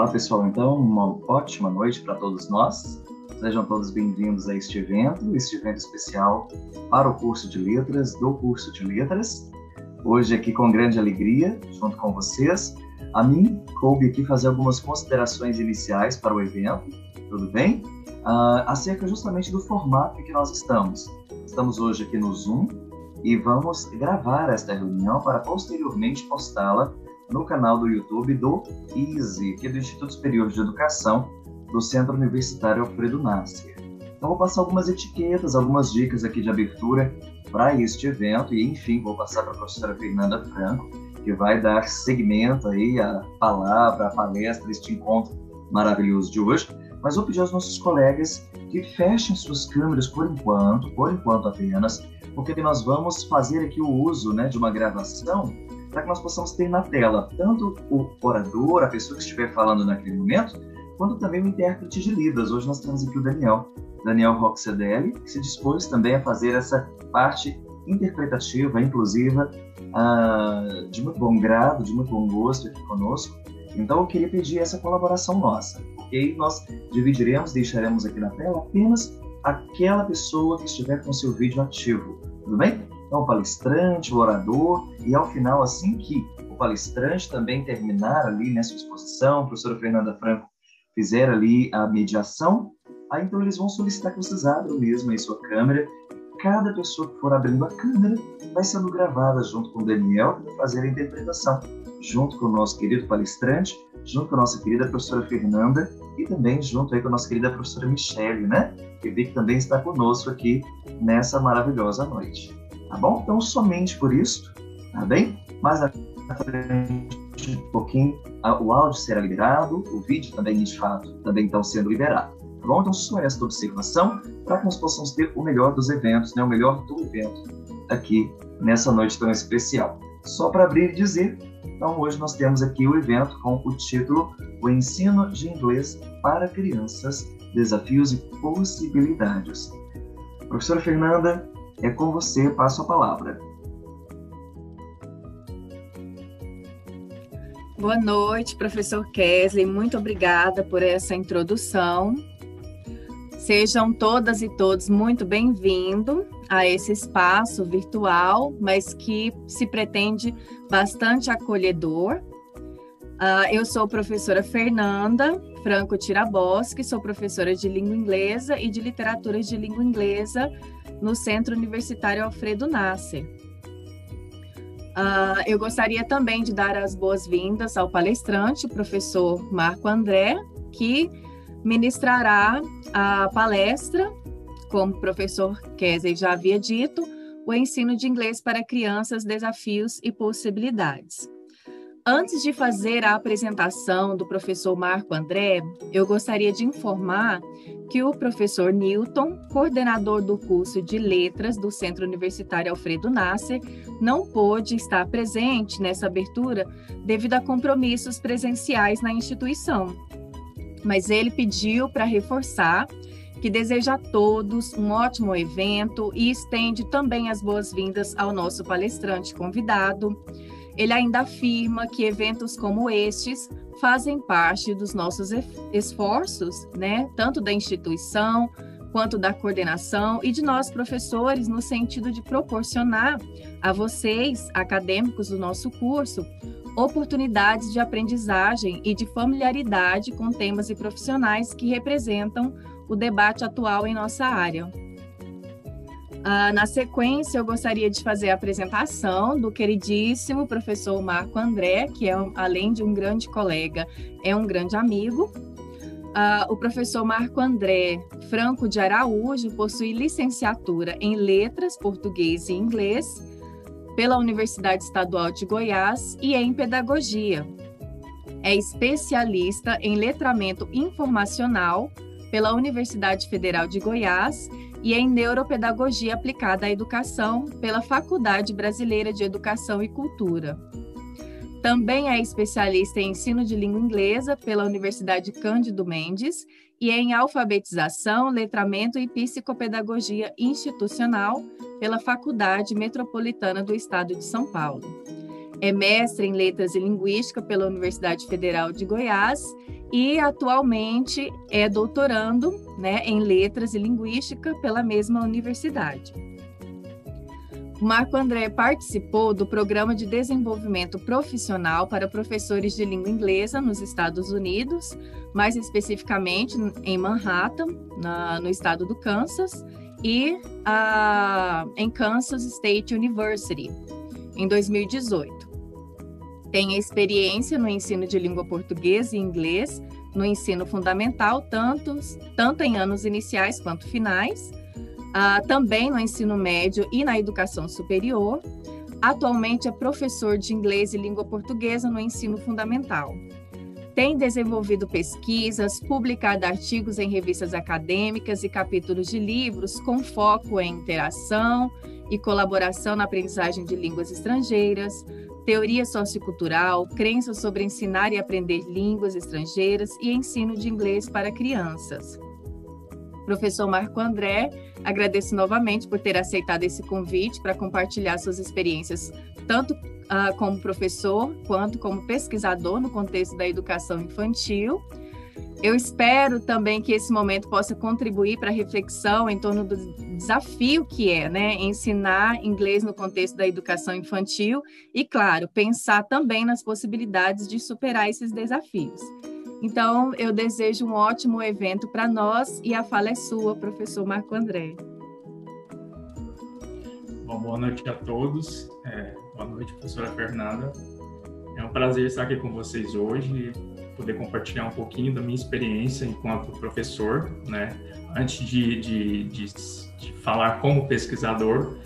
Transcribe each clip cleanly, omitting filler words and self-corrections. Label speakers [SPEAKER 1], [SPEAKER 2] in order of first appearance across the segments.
[SPEAKER 1] Olá, pessoal. Então, uma ótima noite para todos nós. Sejam todos bem-vindos a este evento especial para o curso de Letras, do curso de Letras. Hoje aqui com grande alegria, junto com vocês, a mim coube aqui fazer algumas considerações iniciais para o evento, tudo bem? Acerca justamente do formato em que nós estamos. Estamos hoje aqui no Zoom e vamos gravar esta reunião para posteriormente postá-la no canal do YouTube do ISE, que é do Instituto Superior de Educação do Centro Universitário Alfredo Nasser. Então, vou passar algumas etiquetas, algumas dicas aqui de abertura para este evento e, enfim, vou passar para a professora Fernanda Franco, que vai dar seguimento aí à palavra, à palestra, este encontro maravilhoso de hoje. Mas vou pedir aos nossos colegas que fechem suas câmeras por enquanto apenas, porque nós vamos fazer aqui o uso, de uma gravação para que nós possamos ter na tela tanto o orador, a pessoa que estiver falando naquele momento, quanto também o intérprete de Libras. Hoje nós temos aqui o Daniel Roxedelli, que se dispôs também a fazer essa parte interpretativa, inclusiva, de muito bom grado, de muito bom gosto aqui conosco. Então eu queria pedir essa colaboração nossa, porque nós deixaremos aqui na tela apenas aquela pessoa que estiver com seu vídeo ativo, tudo bem? Então, o palestrante, o orador, e ao final, assim que o palestrante também terminar ali nessa exposição, a professora Fernanda Franco fizer ali a mediação, aí então eles vão solicitar que vocês abram mesmo aí sua câmera. Cada pessoa que for abrindo a câmera vai sendo gravada junto com o Daniel, que vai fazer a interpretação, junto com o nosso querido palestrante, junto com a nossa querida professora Fernanda e também junto aí com a nossa querida professora Michele, que vi que também está conosco aqui nessa maravilhosa noite. Tá bom? Então, somente por isso, tá bem? Mais à frente, um pouquinho, o áudio será liberado, o vídeo também, de fato, também está sendo liberado. Tá bom? Então, só esta observação para que nós possamos ter o melhor dos eventos, o melhor do evento aqui nessa noite tão especial. Só para abrir e dizer, então, hoje nós temos aqui o evento com o título O Ensino de Inglês para Crianças, Desafios e Possibilidades. Professora Fernanda, é com você, passo a palavra.
[SPEAKER 2] Boa noite, professor Kesley. Muito obrigada por essa introdução. Sejam todas e todos muito bem-vindos a esse espaço virtual, mas que se pretende bastante acolhedor. Eu sou a professora Fernanda Franco Tiraboschi, sou professora de língua inglesa e de literaturas de língua inglesa no Centro Universitário Alfredo Nasser. Eu gostaria também de dar as boas-vindas ao palestrante, o professor Marco André, que ministrará a palestra, como o professor Kesley já havia dito, o ensino de inglês para crianças, desafios e possibilidades. Antes de fazer a apresentação do professor Marco André, eu gostaria de informar que o professor Newton, coordenador do curso de Letras do Centro Universitário Alfredo Nasser, não pôde estar presente nessa abertura devido a compromissos presenciais na instituição. Mas ele pediu para reforçar que deseja a todos um ótimo evento e estende também as boas-vindas ao nosso palestrante convidado. Ele ainda afirma que eventos como estes fazem parte dos nossos esforços, tanto da instituição quanto da coordenação e de nós professores, no sentido de proporcionar a vocês, acadêmicos do nosso curso, oportunidades de aprendizagem e de familiaridade com temas e profissionais que representam o debate atual em nossa área. Na sequência, eu gostaria de fazer a apresentação do queridíssimo professor Marco André, que além de um grande colega, é um grande amigo. O professor Marco André Franco de Araújo possui licenciatura em Letras, Português e Inglês pela Universidade Estadual de Goiás e em Pedagogia. É especialista em Letramento Informacional pela Universidade Federal de Goiás e em Neuropedagogia aplicada à educação pela Faculdade Brasileira de Educação e Cultura. Também é especialista em ensino de língua inglesa pela Universidade Cândido Mendes e em alfabetização, letramento e psicopedagogia institucional pela Faculdade Metropolitana do Estado de São Paulo. é mestre em Letras e Linguística pela Universidade Federal de Goiás e atualmente é doutorando, né, em Letras e Linguística pela mesma universidade. O Marco André participou do Programa de Desenvolvimento Profissional para Professores de Língua Inglesa nos Estados Unidos, mais especificamente em Manhattan, no estado do Kansas, e em Kansas State University, em 2018. Tem experiência no ensino de língua portuguesa e inglês, no ensino fundamental, tanto em anos iniciais quanto finais, também no ensino médio e na educação superior. Atualmente é professor de inglês e língua portuguesa no ensino fundamental. Tem desenvolvido pesquisas, publicado artigos em revistas acadêmicas e capítulos de livros com foco em interação e colaboração na aprendizagem de línguas estrangeiras, teoria sociocultural, crenças sobre ensinar e aprender línguas estrangeiras e ensino de inglês para crianças. Professor Marco André, agradeço novamente por ter aceitado esse convite para compartilhar suas experiências, tanto como professor quanto como pesquisador no contexto da educação infantil. Eu espero também que esse momento possa contribuir para a reflexão em torno do desafio que é, né, ensinar inglês no contexto da educação infantil e, claro, pensar também nas possibilidades de superar esses desafios. Então, eu desejo um ótimo evento para nós e a fala é sua, professor Marco André.
[SPEAKER 3] Bom, boa noite a todos. Boa noite, professora Fernanda. É um prazer estar aqui com vocês hoje e poder compartilhar um pouquinho da minha experiência enquanto professor, né? Antes de falar como pesquisador,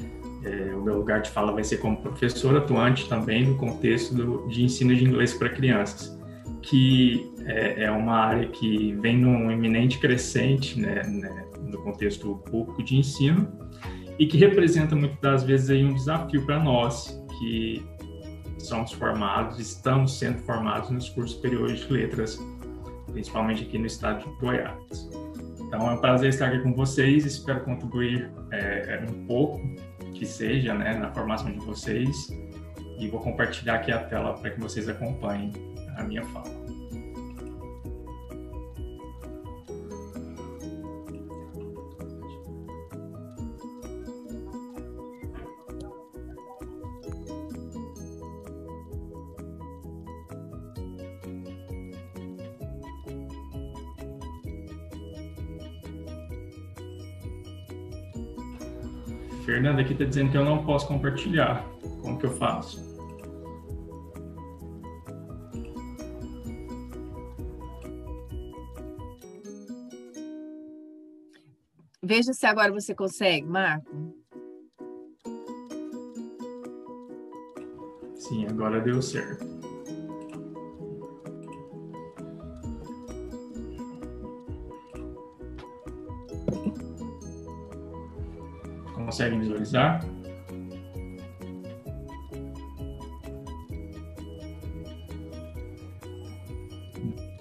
[SPEAKER 3] o meu lugar de fala vai ser como professor atuante também no contexto de ensino de inglês para crianças, que é uma área que vem num eminente crescente, né, no contexto público de ensino e que representa muitas das vezes aí um desafio para nós que somos formados, estamos sendo formados nos cursos superiores de letras, principalmente aqui no estado de Goiás. Então é um prazer estar aqui com vocês, espero contribuir um pouco, que seja, né, na formação de vocês, e vou compartilhar aqui a tela para que vocês acompanhem a minha fala. Fernanda aqui está dizendo que eu não posso compartilhar. Como que eu faço?
[SPEAKER 2] Veja se agora você consegue, Marco.
[SPEAKER 3] Sim, agora deu certo. Consegue visualizar?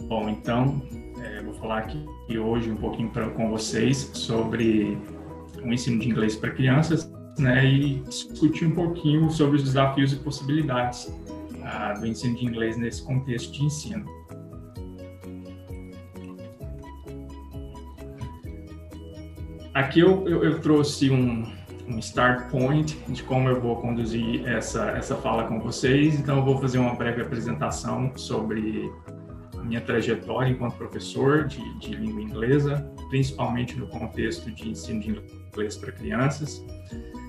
[SPEAKER 3] Bom, então, vou falar aqui hoje um pouquinho com vocês sobre o ensino de inglês para crianças, né, e discutir um pouquinho sobre os desafios e possibilidades do ensino de inglês nesse contexto de ensino. Aqui eu trouxe um start point de como eu vou conduzir essa fala com vocês. Então, eu vou fazer uma breve apresentação sobre a minha trajetória enquanto professor de língua inglesa, principalmente no contexto de ensino de inglês para crianças.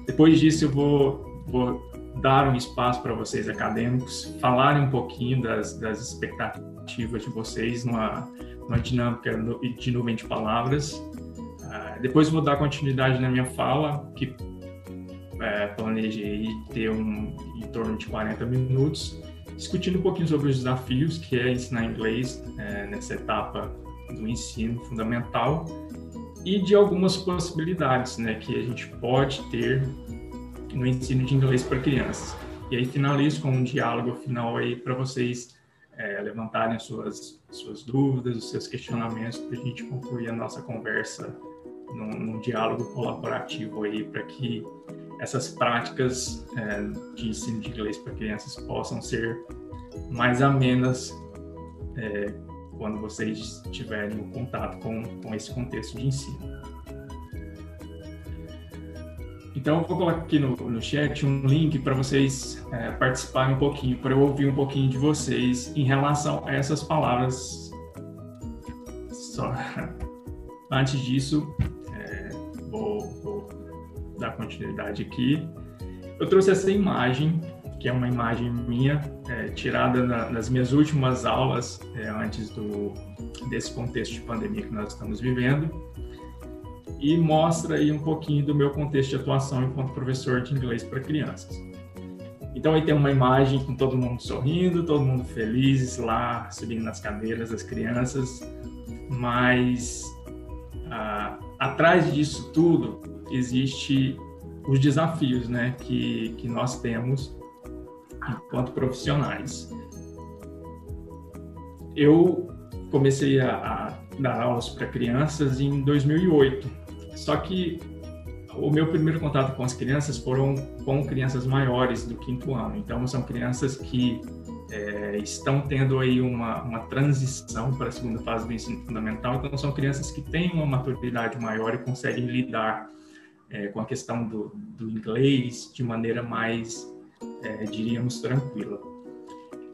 [SPEAKER 3] Depois disso, eu vou dar um espaço para vocês acadêmicos falarem um pouquinho das expectativas de vocês numa dinâmica de nuvem de palavras. Depois vou dar continuidade na minha fala, que planejei ter em torno de 40 minutos, discutindo um pouquinho sobre os desafios que é ensinar inglês nessa etapa do ensino fundamental e de algumas possibilidades, né, que a gente pode ter no ensino de inglês para crianças. E aí finalizo com um diálogo final aí para vocês levantarem as suas dúvidas, os seus questionamentos, para a gente concluir a nossa conversa num diálogo colaborativo aí, para que essas práticas de ensino de inglês para crianças possam ser mais amenas quando vocês tiverem o contato com esse contexto de ensino. Então, eu vou colocar aqui no chat um link para vocês participarem um pouquinho, para eu ouvir um pouquinho de vocês em relação a essas palavras. Só antes disso, vou dar continuidade aqui. Eu trouxe essa imagem, que é uma imagem minha, tirada nas minhas últimas aulas, antes desse contexto de pandemia que nós estamos vivendo, e mostra aí um pouquinho do meu contexto de atuação enquanto professor de inglês para crianças. Então, aí tem uma imagem com todo mundo sorrindo, todo mundo feliz lá, subindo nas cadeiras, as crianças, mas atrás disso tudo existe os desafios, né, que nós temos enquanto profissionais. Eu comecei a dar aulas para crianças em 2008, só que o meu primeiro contato com as crianças foram com crianças maiores do 5º ano, então são crianças que estão tendo aí uma transição para a segunda fase do ensino fundamental, então são crianças que têm uma maturidade maior e conseguem lidar com a questão do inglês de maneira mais, diríamos, tranquila.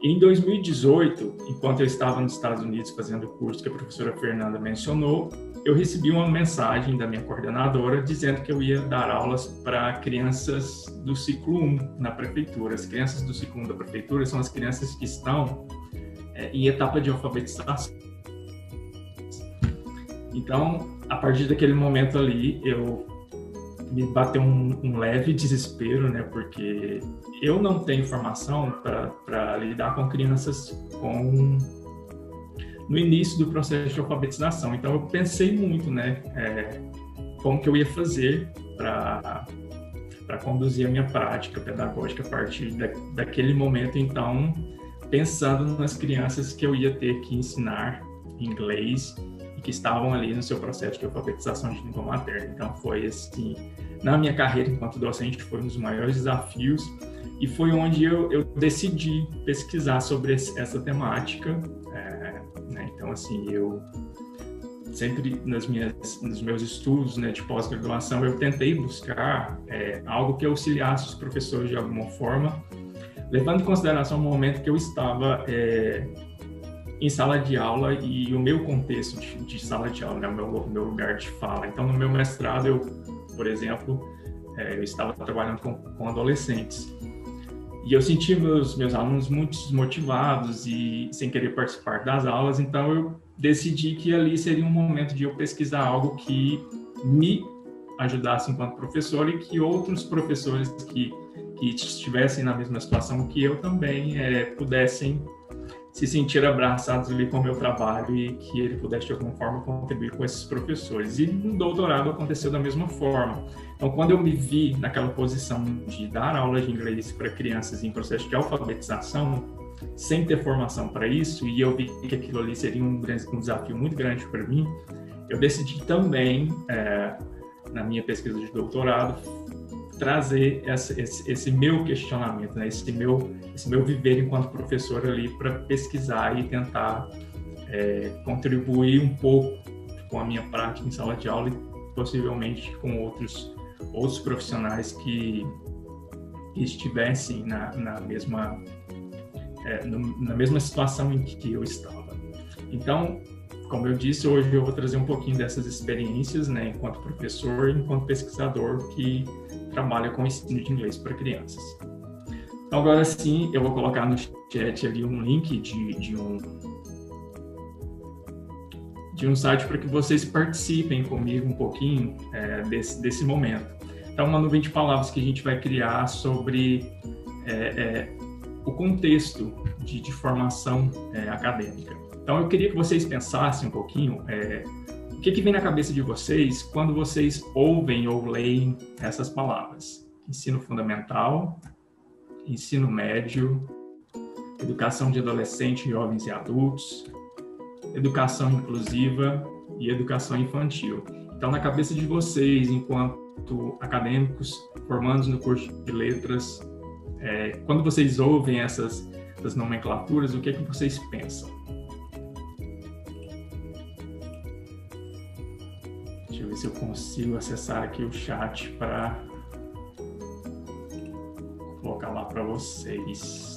[SPEAKER 3] Em 2018, enquanto eu estava nos Estados Unidos fazendo o curso que a professora Fernanda mencionou, eu recebi uma mensagem da minha coordenadora dizendo que eu ia dar aulas para crianças do ciclo 1 na prefeitura. As crianças do ciclo 1 da prefeitura são as crianças que estão em etapa de alfabetização. Então, a partir daquele momento ali, me bateu um leve desespero, né? Porque eu não tenho formação para lidar com crianças no início do processo de alfabetização. Então, eu pensei muito, né? Como que eu ia fazer para conduzir a minha prática pedagógica a partir daquele momento, então, pensando nas crianças que eu ia ter que ensinar inglês e que estavam ali no seu processo de alfabetização de língua materna. Então, foi assim, na minha carreira enquanto docente, foi um dos maiores desafios e foi onde eu decidi pesquisar sobre essa temática. Né? Então, assim, eu sempre nos meus estudos, né, de pós-graduação, eu tentei buscar algo que auxiliasse os professores de alguma forma, levando em consideração o momento que eu estava em sala de aula e o meu contexto de sala de aula, né, o meu lugar de fala. Então, no meu mestrado, eu, por exemplo, eu estava trabalhando com adolescentes. E eu senti meus alunos muito desmotivados e sem querer participar das aulas, então eu decidi que ali seria um momento de eu pesquisar algo que me ajudasse enquanto professor e que outros professores que estivessem na mesma situação que eu também pudessem se sentir abraçados ali com o meu trabalho e que ele pudesse de alguma forma contribuir com esses professores. E no doutorado aconteceu da mesma forma. Então, quando eu me vi naquela posição de dar aula de inglês para crianças em processo de alfabetização, sem ter formação para isso, e eu vi que aquilo ali seria um desafio muito grande para mim, eu decidi também, na minha pesquisa de doutorado, trazer esse meu questionamento, né? esse meu viver enquanto professor ali para pesquisar e tentar contribuir um pouco com a minha prática em sala de aula e possivelmente com outros profissionais que estivessem na mesma situação em que eu estava. Então, como eu disse, hoje eu vou trazer um pouquinho dessas experiências, né, enquanto professor e enquanto pesquisador que trabalha com ensino de inglês para crianças. Então, agora sim, eu vou colocar no chat ali um link de um site para que vocês participem comigo um pouquinho desse momento. Então, uma nuvem de palavras que a gente vai criar sobre o contexto de formação acadêmica. Então, eu queria que vocês pensassem um pouquinho o que vem na cabeça de vocês quando vocês ouvem ou leem essas palavras. Ensino fundamental, ensino médio, educação de adolescentes, jovens e adultos, educação inclusiva e educação infantil. Então, na cabeça de vocês, enquanto acadêmicos formandos no curso de letras, quando vocês ouvem essas nomenclaturas, o que é que vocês pensam? Deixa eu ver se eu consigo acessar aqui o chat para colocar lá para vocês.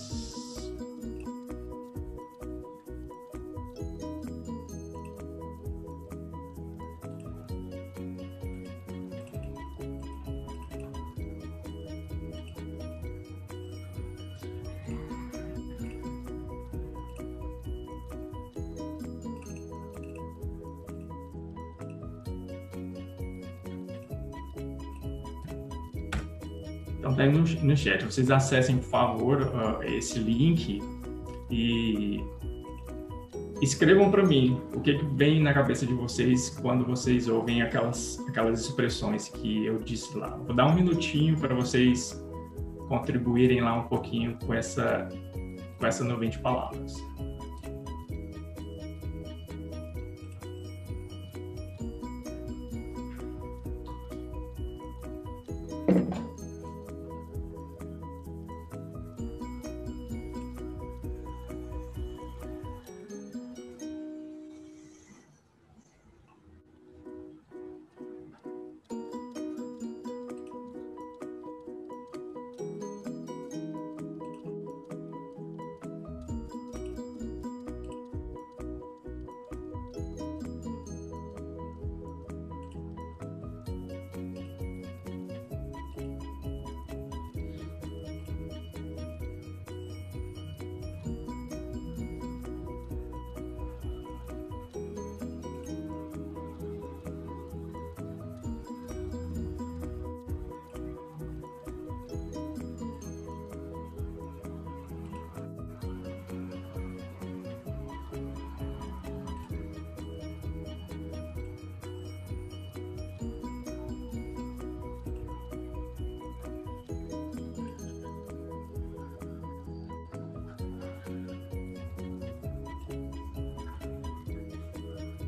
[SPEAKER 3] Então, tá aí no chat. Vocês acessem, por favor, esse link e escrevam para mim o que vem na cabeça de vocês quando vocês ouvem aquelas expressões que eu disse lá. Vou dar um minutinho para vocês contribuírem lá um pouquinho com essa nuvem de palavras.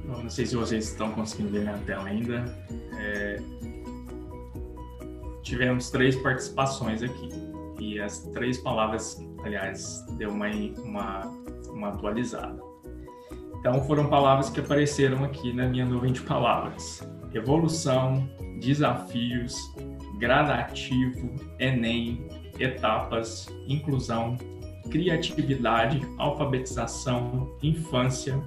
[SPEAKER 3] Não sei se vocês estão conseguindo ver na tela ainda. Tivemos 3 participações aqui. E as 3 palavras, aliás, deu uma atualizada. Então, foram palavras que apareceram aqui na minha nuvem de palavras. Evolução, desafios, gradativo, Enem, etapas, inclusão, criatividade, alfabetização, infância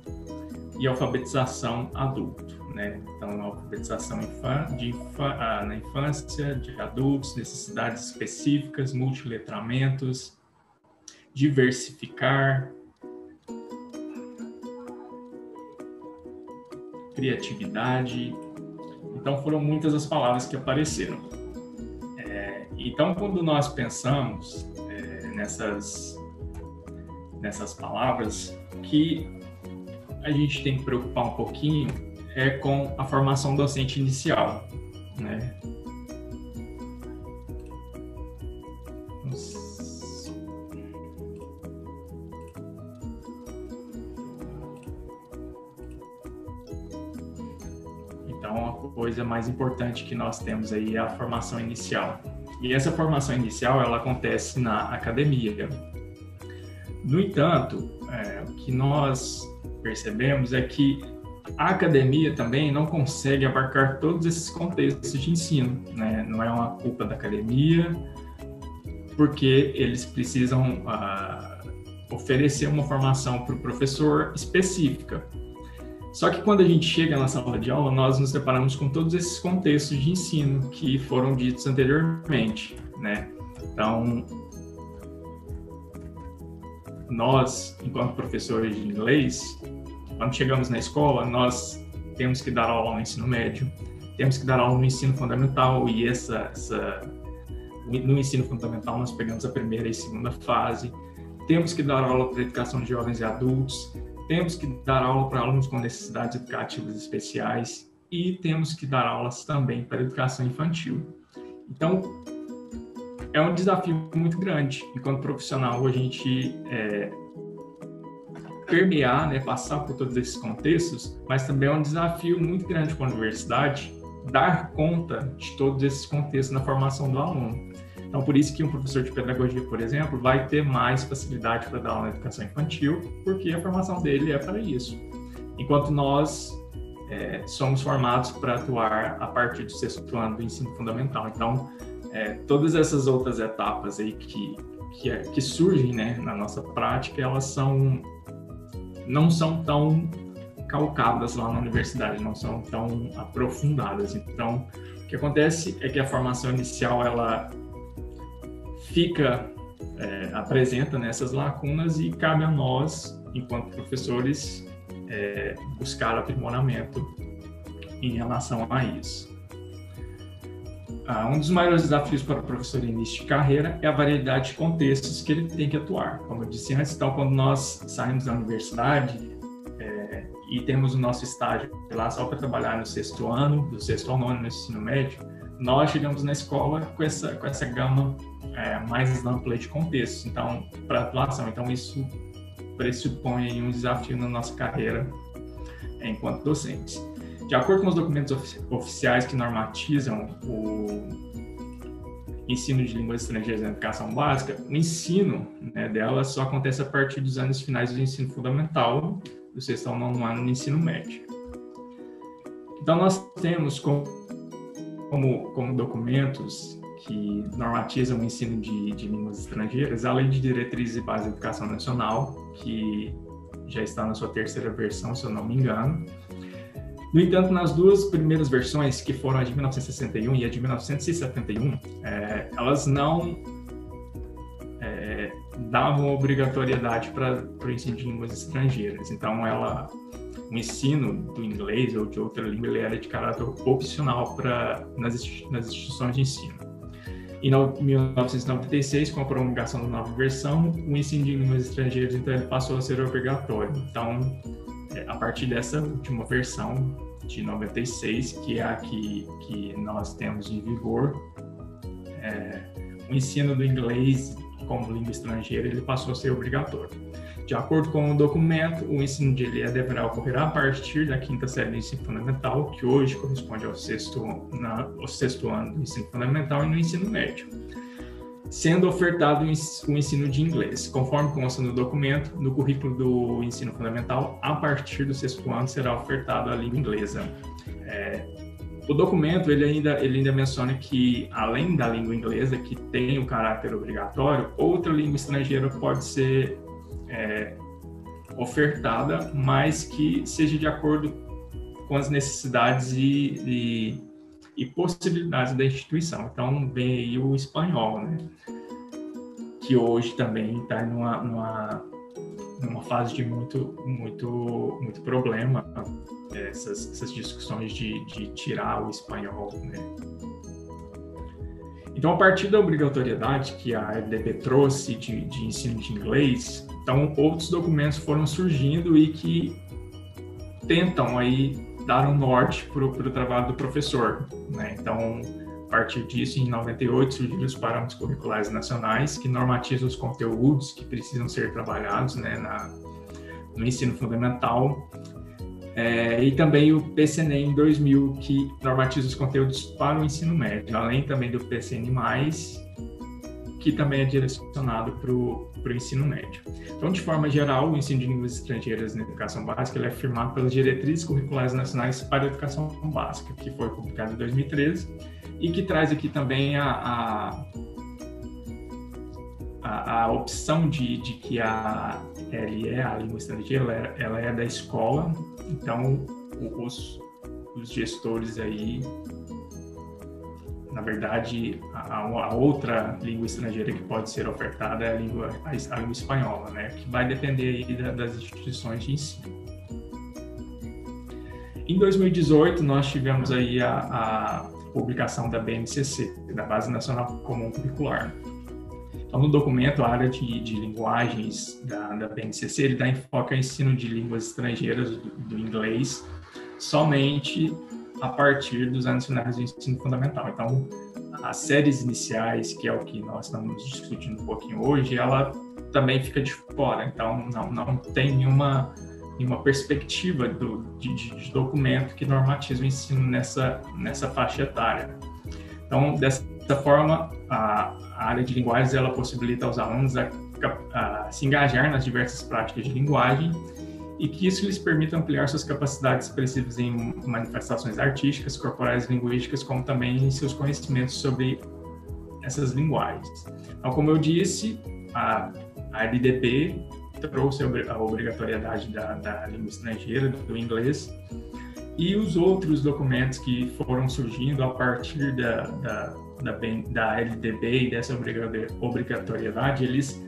[SPEAKER 3] e alfabetização adulto, né? Então, alfabetização na infância, de adultos, necessidades específicas, multiletramentos, diversificar, criatividade. Então, foram muitas as palavras que apareceram. Então, quando nós pensamos nessas palavras, que a gente tem que preocupar um pouquinho com a formação docente inicial, né? Então, a coisa mais importante que nós temos aí é a formação inicial. E essa formação inicial, ela acontece na academia. No entanto, o que nós percebemos é que a academia também não consegue abarcar todos esses contextos de ensino, né? Não é uma culpa da academia, porque eles precisam oferecer uma formação para o professor específica. Só que quando a gente chega na sala de aula, nós nos deparamos com todos esses contextos de ensino que foram ditos anteriormente, né? Então, nós, enquanto professores de inglês, quando chegamos na escola, nós temos que dar aula no ensino médio, temos que dar aula no ensino fundamental, e no ensino fundamental nós pegamos a primeira e segunda fase, temos que dar aula para a educação de jovens e adultos, temos que dar aula para alunos com necessidades educativas especiais e temos que dar aulas também para a educação infantil. Então, é um desafio muito grande. Enquanto profissional, a gente permear, né, passar por todos esses contextos, mas também é um desafio muito grande para a universidade dar conta de todos esses contextos na formação do aluno. Então, por isso que um professor de pedagogia, por exemplo, vai ter mais facilidade para dar aula na educação infantil, porque a formação dele é para isso. Enquanto nós somos formados para atuar a partir do 6º ano do ensino fundamental. Então, todas essas outras etapas aí que surgem, né, na nossa prática, elas não são tão calcadas lá na universidade, não são tão aprofundadas. Então, o que acontece é que a formação inicial, ela apresenta nessas lacunas e cabe a nós, enquanto professores, buscar aprimoramento em relação a isso. Um dos maiores desafios para o professor em início de carreira é a variedade de contextos que ele tem que atuar. Como eu disse antes, então, quando nós saímos da universidade e temos o nosso estágio lá só para trabalhar no 6º ano, do 6º ao 9º no ensino médio, nós chegamos na escola com essa gama mais ampla de contextos, então, para atuação. Então, isso pressupõe um desafio na nossa carreira enquanto docentes. De acordo com os documentos oficiais que normatizam o ensino de línguas estrangeiras na educação básica, o ensino, né, dela só acontece a partir dos anos finais do ensino fundamental, do 6º ao 9º ano no ensino médio. Então, nós temos como documentos que normatizam o ensino de línguas estrangeiras, a Lei de Diretrizes e Bases da Educação Nacional, que já está na sua 3ª versão, se eu não me engano. No entanto, nas duas primeiras versões, que foram a de 1961 e a de 1971, elas não davam obrigatoriedade para o ensino de línguas estrangeiras. Então, o ensino do inglês ou de outra língua, ele era de caráter opcional nas instituições de ensino. Em 1996, com a promulgação da nova versão, o ensino de línguas estrangeiras, então, ele passou a ser obrigatório. Então, a partir dessa última versão de 96, que é a que nós temos em vigor, o ensino do inglês como língua estrangeira, ele passou a ser obrigatório. De acordo com o documento, o ensino de LE deverá ocorrer a partir da 5ª série do ensino fundamental, que hoje corresponde ao 6º ano do ensino fundamental e no ensino médio, sendo ofertado o ensino de inglês. Conforme consta no documento, no currículo do ensino fundamental, a partir do 6º ano será ofertada a língua inglesa. O documento ele ainda menciona que, além da língua inglesa, que tem o caráter obrigatório, outra língua estrangeira pode ser ofertada, mas que seja de acordo com as necessidades e possibilidades da instituição. Então, vem aí o espanhol, né? Que hoje também está numa fase de muito problema, essas discussões de tirar o espanhol, né? Então, a partir da obrigatoriedade que a LDB trouxe de ensino de inglês, então outros documentos foram surgindo e que tentam aí dar um norte para o trabalho do professor, né? Então, a partir disso, em 98, surgiram os parâmetros curriculares nacionais, que normatizam os conteúdos que precisam ser trabalhados, né, no ensino fundamental, e também o PCNEM em 2000, que normatiza os conteúdos para o ensino médio, além também do PCN+, que também é direcionado para o ensino médio. Então, de forma geral, o ensino de línguas estrangeiras na educação básica ele é firmado pelas diretrizes curriculares nacionais para a educação básica, que foi publicado em 2013, e que traz aqui também a opção de que a LE, a língua estrangeira, ela é da escola. Então, os gestores aí, na verdade, a outra língua estrangeira que pode ser ofertada é a língua espanhola, né? Que vai depender aí das instituições de ensino. Em 2018, nós tivemos aí a publicação da BNCC, da Base Nacional Comum Curricular. Então, no documento, a área de linguagens da BNCC, ele dá enfoque ao ensino de línguas estrangeiras do inglês somente a partir dos anos finais do ensino fundamental. Então, as séries iniciais, que é o que nós estamos discutindo um pouquinho hoje, ela também fica de fora. Então, não tem nenhuma em uma perspectiva de documento que normatiza o ensino nessa faixa etária. Então, dessa forma, a área de linguagens ela possibilita aos alunos a se engajar nas diversas práticas de linguagem e que isso lhes permita ampliar suas capacidades expressivas em manifestações artísticas, corporais e linguísticas, como também em seus conhecimentos sobre essas linguagens. Então, como eu disse, a LDB trouxe a obrigatoriedade da língua estrangeira, do inglês, e os outros documentos que foram surgindo a partir da LDB e dessa obrigatoriedade, eles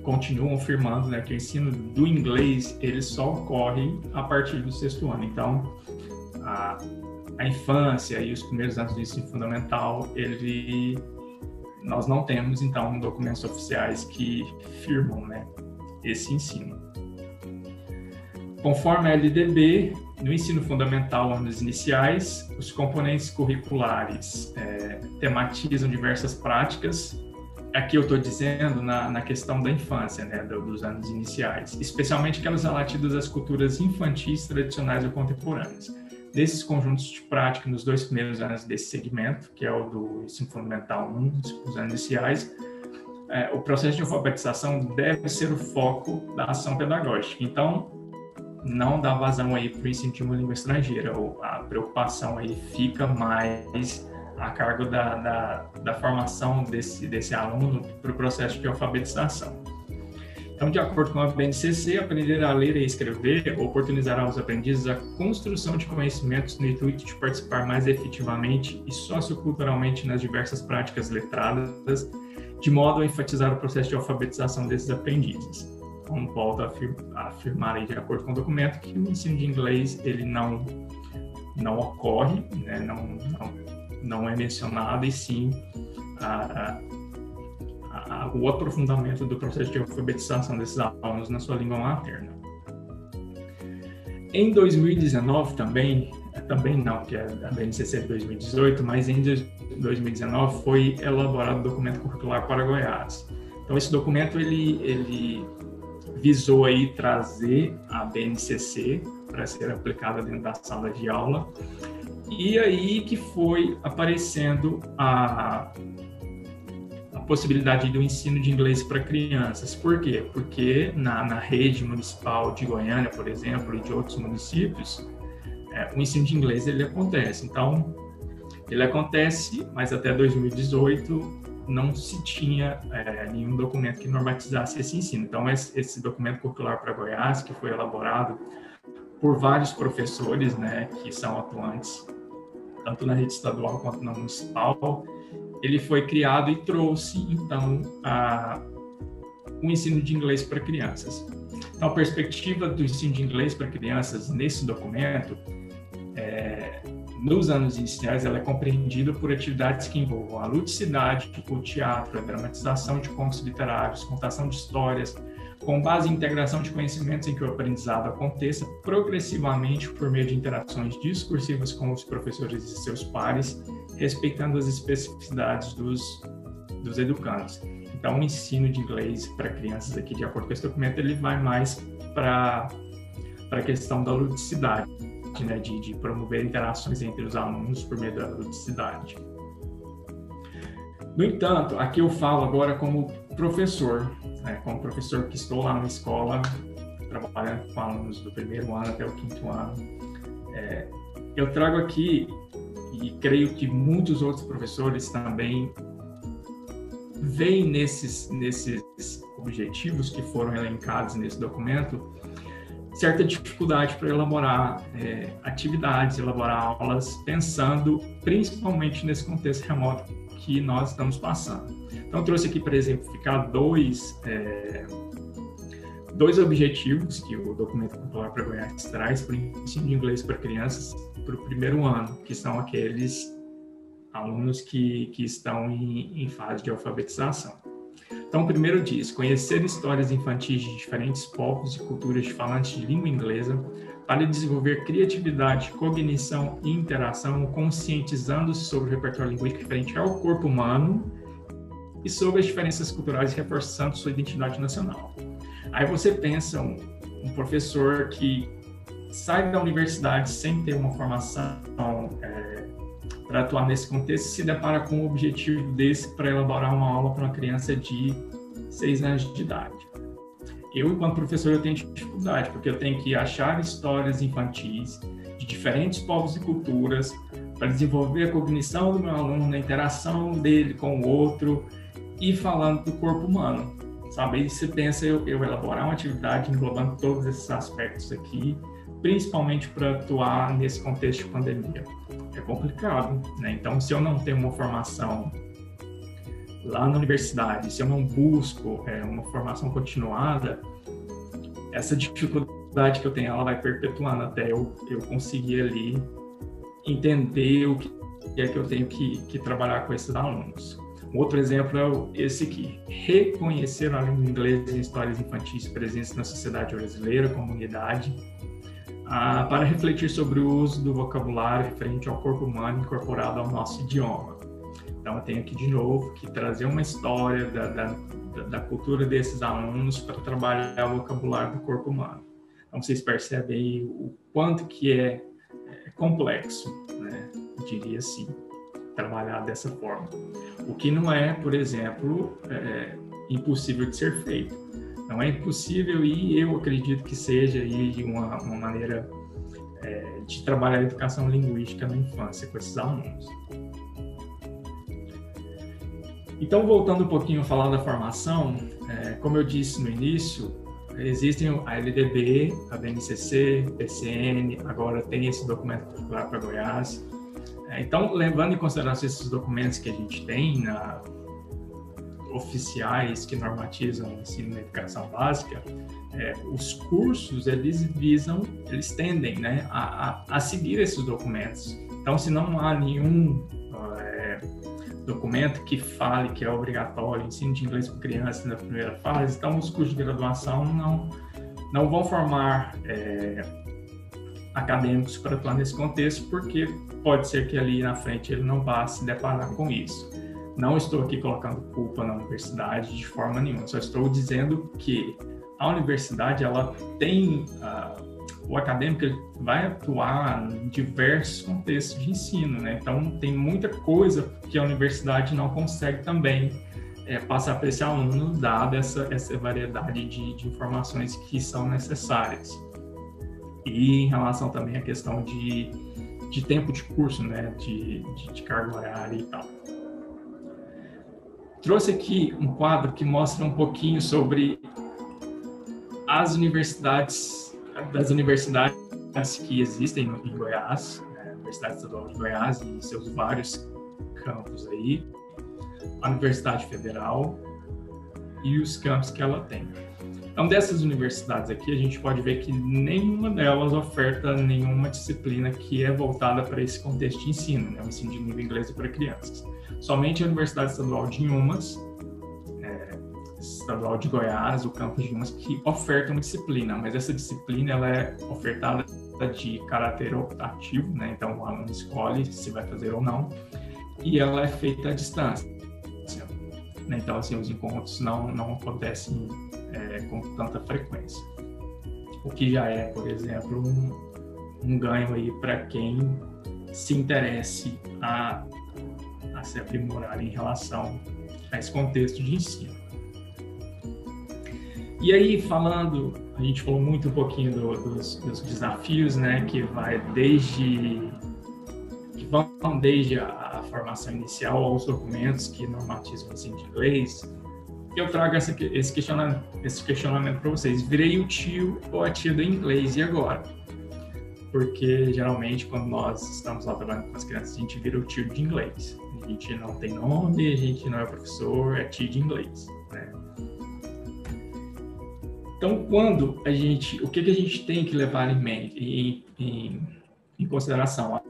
[SPEAKER 3] continuam firmando, né, que o ensino do inglês ele só ocorre a partir do 6º ano. Então, a infância e os primeiros anos do ensino fundamental, nós não temos, então, documentos oficiais que firmam, né, esse ensino. Conforme a LDB, no ensino fundamental, anos iniciais, os componentes curriculares tematizam diversas práticas. Aqui eu estou dizendo na questão da infância, né, dos anos iniciais, especialmente aquelas relativas às culturas infantis, tradicionais ou contemporâneas. Desses conjuntos de prática, nos 2 primeiros anos desse segmento, que é o do ensino fundamental 1, os anos iniciais, o processo de alfabetização deve ser o foco da ação pedagógica. Então, não dá vazão aí para o ensino de uma língua estrangeira, ou a preocupação aí fica mais a cargo da formação desse aluno para o processo de alfabetização. Então, de acordo com a BNCC, aprender a ler e escrever oportunizará aos aprendizes a construção de conhecimentos no intuito de participar mais efetivamente e socioculturalmente nas diversas práticas letradas, de modo a enfatizar o processo de alfabetização desses aprendizes. Então, volto a afirmar aí, de acordo com o documento, que o ensino de inglês ele não ocorre, né, não é mencionado, e sim o aprofundamento do processo de alfabetização desses alunos na sua língua materna. Em 2019 também não, que é a BNCC de 2018, mas em 2019 foi elaborado o documento curricular para Goiás. Então esse documento ele visou aí trazer a BNCC para ser aplicada dentro da sala de aula, e aí que foi aparecendo a possibilidade do ensino de inglês para crianças. Por quê? Porque na rede municipal de Goiânia, por exemplo, e de outros municípios, o ensino de inglês ele acontece. Então, ele acontece, mas até 2018 não se tinha nenhum documento que normatizasse esse ensino. Então, esse documento curricular para Goiás, que foi elaborado por vários professores, né, que são atuantes tanto na rede estadual quanto na municipal, ele foi criado e trouxe, então, o ensino de inglês para crianças. Então, a perspectiva do ensino de inglês para crianças nesse documento, nos anos iniciais, ela é compreendida por atividades que envolvam a ludicidade, o teatro, a dramatização de contos literários, contação de histórias, com base em integração de conhecimentos em que o aprendizado aconteça progressivamente por meio de interações discursivas com os professores e seus pares, respeitando as especificidades dos educandos. Então, o ensino de inglês para crianças aqui, de acordo com esse documento, ele vai mais para a questão da ludicidade, né, de promover interações entre os alunos por meio da ludicidade. No entanto, aqui eu falo agora como professor, né, como professor que estou lá na escola, trabalhando com alunos do 1º ano até o 5º ano. Eu trago aqui, e creio que muitos outros professores também veem nesses objetivos que foram elencados nesse documento, certa dificuldade para elaborar atividades, elaborar aulas, pensando principalmente nesse contexto remoto que nós estamos passando. Então, eu trouxe aqui para exemplificar dois objetivos que o documento curricular para Goiás traz para o ensino de inglês para crianças para o 1º ano, que são aqueles alunos que estão em fase de alfabetização. Então, o primeiro diz: conhecer histórias infantis de diferentes povos e culturas de falantes de língua inglesa para desenvolver criatividade, cognição e interação, conscientizando-se sobre o repertório linguístico referente ao corpo humano e sobre as diferenças culturais, reforçando sua identidade nacional. Aí você pensa um professor que sai da universidade sem ter uma formação para atuar nesse contexto, se depara com um objetivo desse para elaborar uma aula para uma criança de 6 anos de idade. Eu, enquanto professor, eu tenho dificuldade, porque eu tenho que achar histórias infantis de diferentes povos e culturas para desenvolver a cognição do meu aluno, a interação dele com o outro e falando do corpo humano, sabe? E você pensa eu elaborar uma atividade englobando todos esses aspectos aqui, principalmente para atuar nesse contexto de pandemia. É complicado, né? Então, se eu não tenho uma formação lá na universidade, se eu não busco uma formação continuada, essa dificuldade que eu tenho, ela vai perpetuando até eu conseguir ali entender o que é que eu tenho que trabalhar com esses alunos. Um outro exemplo é esse aqui: reconhecer a língua inglesa em histórias infantis presentes na sociedade brasileira, comunidade, para refletir sobre o uso do vocabulário referente ao corpo humano incorporado ao nosso idioma. Então, eu tenho aqui de novo que trazer uma história da cultura desses alunos para trabalhar o vocabulário do corpo humano. Então, vocês percebem o quanto que é complexo, né? Eu diria assim, trabalhar dessa forma. O que não é, por exemplo, impossível de ser feito. Não é impossível e eu acredito que seja aí uma maneira de trabalhar a educação linguística na infância com esses alunos. Então, voltando um pouquinho a falar da formação, como eu disse no início, existem a LDB, a BNCC, PCN, agora tem esse documento particular para Goiás. Então, levando em consideração esses documentos que a gente tem, oficiais que normatizam o ensino na educação básica, os cursos, eles tendem, né, a seguir esses documentos. Então, se não há nenhum documento que fale que é obrigatório o ensino de inglês para crianças na primeira fase, então os cursos de graduação não vão formar acadêmicos para atuar nesse contexto, porque pode ser que ali na frente ele não vá se deparar com isso. Não estou aqui colocando culpa na universidade de forma nenhuma, só estou dizendo que a universidade, ela tem, o acadêmico vai atuar em diversos contextos de ensino, né? Então, tem muita coisa que a universidade não consegue também passar para esse aluno, dada essa variedade de informações que são necessárias. E em relação também à questão de tempo de curso, né? De carga horária e tal. Trouxe aqui um quadro que mostra um pouquinho sobre as universidades que existem em Goiás, a Universidade Estadual de Goiás e seus vários campos aí, a Universidade Federal e os campos que ela tem. Então, dessas universidades aqui, a gente pode ver que nenhuma delas oferta nenhuma disciplina que é voltada para esse contexto de ensino, né? O ensino de língua inglesa para crianças. Somente a Universidade Estadual de Inhumas, Estadual de Goiás, o campus de Inhumas, que oferta uma disciplina, mas essa disciplina ela é ofertada de caráter optativo, né? Então o aluno escolhe se vai fazer ou não, e ela é feita à distância, né? Então assim, os encontros não acontecem com tanta frequência, o que já é, por exemplo, um ganho aí para quem se interesse a se aprimorar em relação a esse contexto de ensino. E aí, a gente falou muito um pouquinho dos desafios, né, que vão desde a formação inicial aos documentos que normatizam o ensino de inglês. Eu trago esse questionamento para vocês. Virei o tio ou a tia do inglês, e agora? Porque, geralmente, quando nós estamos lá trabalhando com as crianças, a gente vira o tio de inglês. A gente não tem nome, a gente não é professor, é tio de inglês, né? Então, o que a gente tem que levar em consideração? A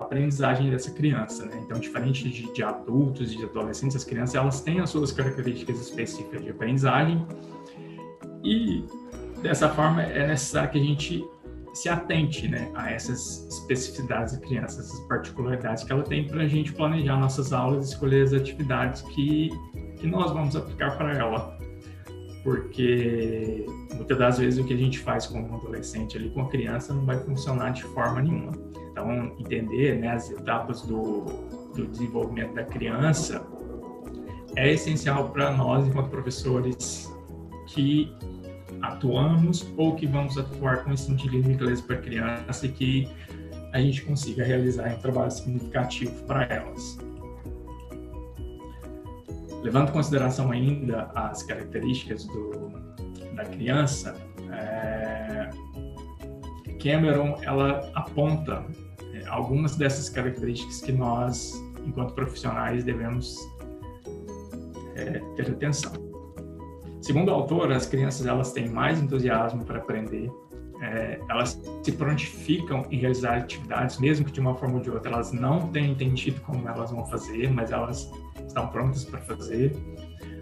[SPEAKER 3] aprendizagem dessa criança, né? Então, diferente de adultos, de adolescentes, as crianças, elas têm as suas características específicas de aprendizagem e, dessa forma, é necessário que a gente se atente, né, a essas especificidades da criança, essas particularidades que ela tem, para a gente planejar nossas aulas e escolher as atividades que que nós vamos aplicar para ela. Porque muitas das vezes o que a gente faz com um adolescente ali, com a criança, não vai funcionar de forma nenhuma. Então, entender, né, as etapas do desenvolvimento da criança é essencial para nós, enquanto professores que atuamos ou que vamos atuar com ensino de língua inglesa para criança e que a gente consiga realizar um trabalho significativo para elas. Levando em consideração ainda as características da criança, Cameron ela aponta algumas dessas características que nós, enquanto profissionais, devemos ter atenção. Segundo o autor, as crianças elas têm mais entusiasmo para aprender, elas se prontificam em realizar atividades, mesmo que de uma forma ou de outra elas não tenham entendido como elas vão fazer, mas elas estão prontas para fazer.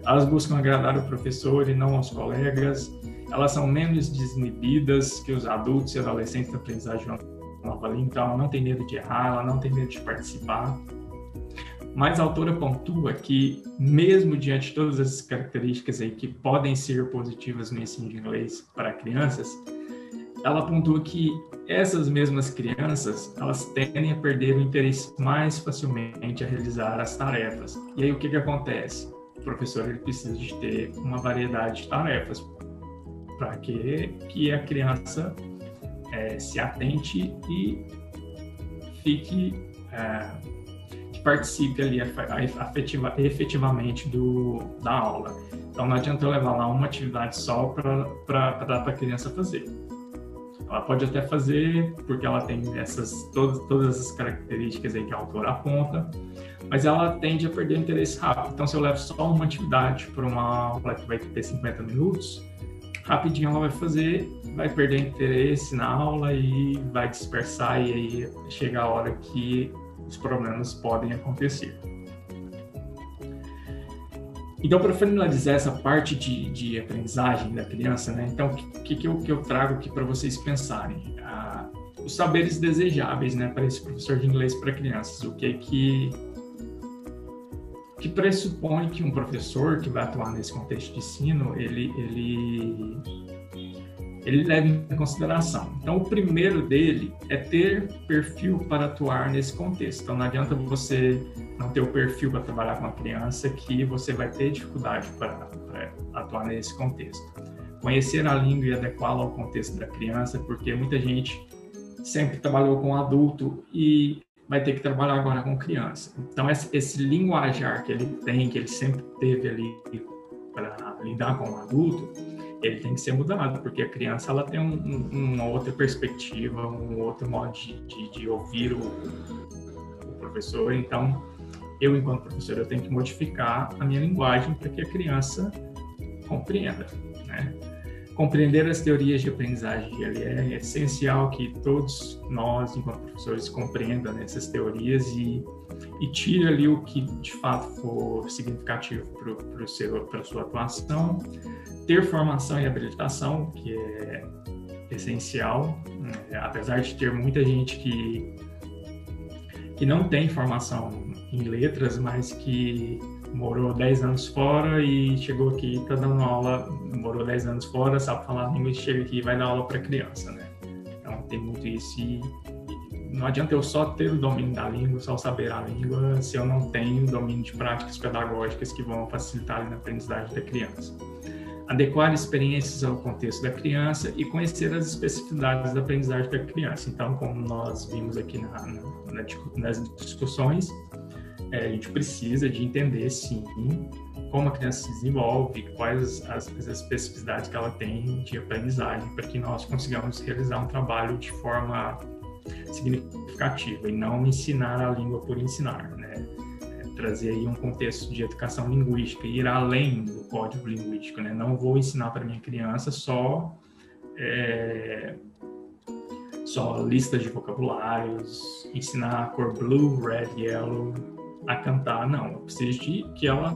[SPEAKER 3] Elas buscam agradar o professor e não aos colegas. Elas são menos desinibidas que os adultos e adolescentes na aprendizagem de uma nova língua, então ela não tem medo de errar, ela não tem medo de participar. Mas a autora pontua que, mesmo diante de todas essas características aí que podem ser positivas no ensino de inglês para crianças, ela pontua que essas mesmas crianças, elas tendem a perder o interesse mais facilmente a realizar as tarefas. E aí o que acontece? O professor ele precisa de ter uma variedade de tarefas para que a criança se atente e fique, que participe ali efetivamente da aula. Então não adianta eu levar lá uma atividade só para dar para a criança fazer. Ela pode até fazer, porque ela tem todas essas características aí que a autora aponta, mas ela tende a perder interesse rápido. Então, se eu levo só uma atividade para uma aula que vai ter 50 minutos, rapidinho ela vai fazer, vai perder interesse na aula e vai dispersar, e aí chega a hora que os problemas podem acontecer. Então, para finalizar essa parte de aprendizagem da criança, né? Então, o que eu trago aqui para vocês pensarem? Os saberes desejáveis, né, para esse professor de inglês para crianças. O que pressupõe que um professor que vai atuar nesse contexto de ensino, ele leva em consideração. Então, o primeiro dele é ter perfil para atuar nesse contexto. Então, não adianta você não ter o perfil para trabalhar com a criança, que você vai ter dificuldade para atuar nesse contexto. Conhecer a língua e adequá-la ao contexto da criança, porque muita gente sempre trabalhou com adulto e vai ter que trabalhar agora com criança. Então, esse linguajar que ele tem, que ele sempre teve ali para lidar com o adulto, ele tem que ser mudado, porque a criança ela tem uma outra perspectiva, um outro modo de ouvir o professor. Então, eu, enquanto professor, eu tenho que modificar a minha linguagem para que a criança compreenda, né? Compreender as teorias de aprendizagem, ele é essencial que todos nós, enquanto professores, compreendam essas teorias e tire ali o que de fato for significativo para a sua atuação. Ter formação e habilitação, que é essencial, apesar de ter muita gente que não tem formação em letras, mas que morou 10 anos fora e chegou aqui, está dando aula, morou 10 anos fora, sabe falar língua e chega aqui e vai dar aula para criança, né? Então tem muito isso e não adianta eu só ter o domínio da língua, só saber a língua, se eu não tenho o domínio de práticas pedagógicas que vão facilitar a aprendizagem da criança. Adequar experiências ao contexto da criança e conhecer as especificidades da aprendizagem da criança. Então, como nós vimos aqui nas discussões, a gente precisa de entender, sim, como a criança se desenvolve, quais as especificidades que ela tem de aprendizagem, para que nós consigamos realizar um trabalho de forma significativa e não ensinar a língua por ensinar, né? Trazer aí um contexto de educação linguística e ir além do código linguístico, né? Não vou ensinar para minha criança só listas de vocabulários, ensinar a cor blue, red, yellow a cantar, não. Eu preciso de que ela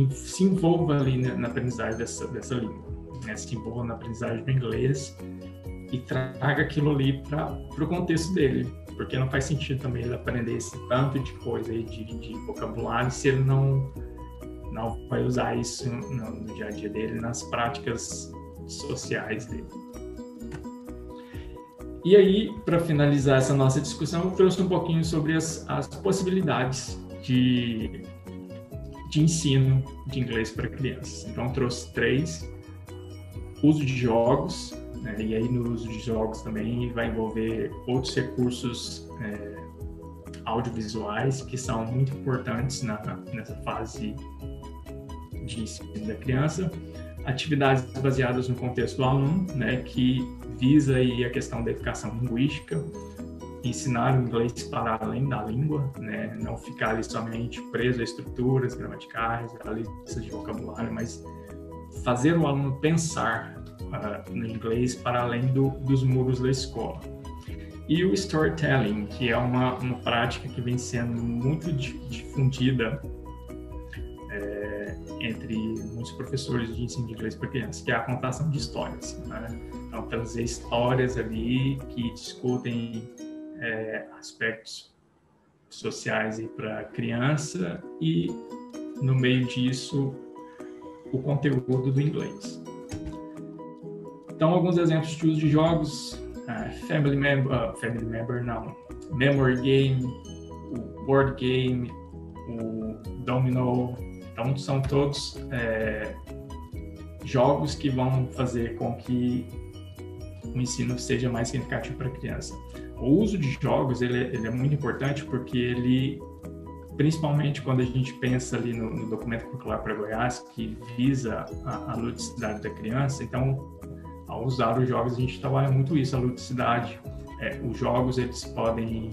[SPEAKER 3] se envolva ali na aprendizagem dessa língua, né? Se envolva na aprendizagem do inglês e traga aquilo ali para o contexto dele. porque não faz sentido também ele aprender esse tanto de coisa aí de vocabulário se ele não vai usar isso no dia a dia dele, nas práticas sociais dele. E aí, para finalizar essa nossa discussão, eu trouxe um pouquinho sobre as possibilidades de ensino de inglês para crianças. Então, eu trouxe 3. Uso de jogos, né? E aí no uso de jogos também vai envolver outros recursos audiovisuais que são muito importantes nessa fase de ensino da criança. Atividades baseadas no contexto do aluno, né, que visa aí a questão da educação linguística, ensinar o inglês para além da língua, né, não ficar ali somente preso a estruturas gramaticais, a listas de vocabulário, mas fazer o aluno pensar no inglês para além dos muros da escola. E o storytelling, que é uma prática que vem sendo muito difundida entre muitos professores de ensino de inglês para crianças, que é a contação de histórias, né? Então, trazer histórias ali que discutem aspectos sociais para a criança e, no meio disso, o conteúdo do inglês. Então, alguns exemplos de uso de jogos: Memory Game, o Board Game, o Domino. Então, são todos jogos que vão fazer com que o ensino seja mais significativo para a criança. O uso de jogos ele é muito importante porque ele, principalmente quando a gente pensa ali no documento curricular para Goiás, que visa a ludicidade da criança, então, ao usar os jogos, a gente trabalha muito isso, a ludicidade. Os jogos, eles podem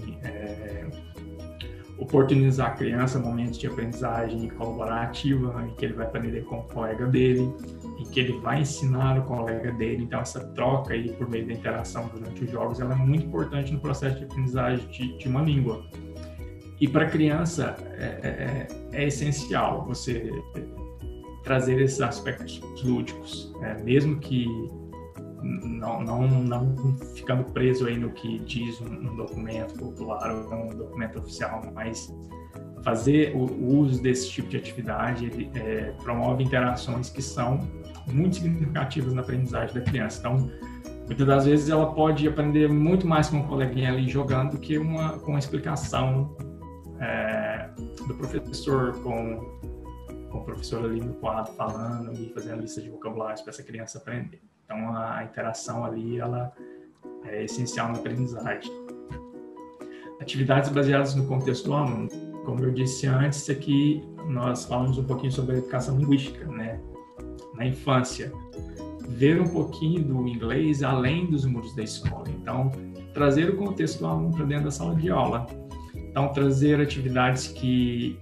[SPEAKER 3] oportunizar a criança momentos de aprendizagem colaborativa, em que ele vai aprender com o colega dele, em que ele vai ensinar o colega dele. Então, essa troca aí por meio da interação durante os jogos, ela é muito importante no processo de aprendizagem de uma língua. E para a criança, é essencial você trazer esses aspectos lúdicos, mesmo que não ficando preso aí no que diz um documento popular ou um documento oficial, mas fazer o uso desse tipo de atividade promove interações que são muito significativas na aprendizagem da criança. Então, muitas das vezes ela pode aprender muito mais com um coleguinha ali jogando do que com a explicação do professor, com o professor ali no quadro falando e fazendo lista de vocabulários para essa criança aprender. Então, a interação ali, ela é essencial na aprendizagem. Atividades baseadas no contexto do aluno. Como eu disse antes, aqui nós falamos um pouquinho sobre a educação linguística, né? Na infância. Ver um pouquinho do inglês além dos muros da escola. Então, trazer o contexto do aluno para dentro da sala de aula. Então, trazer atividades que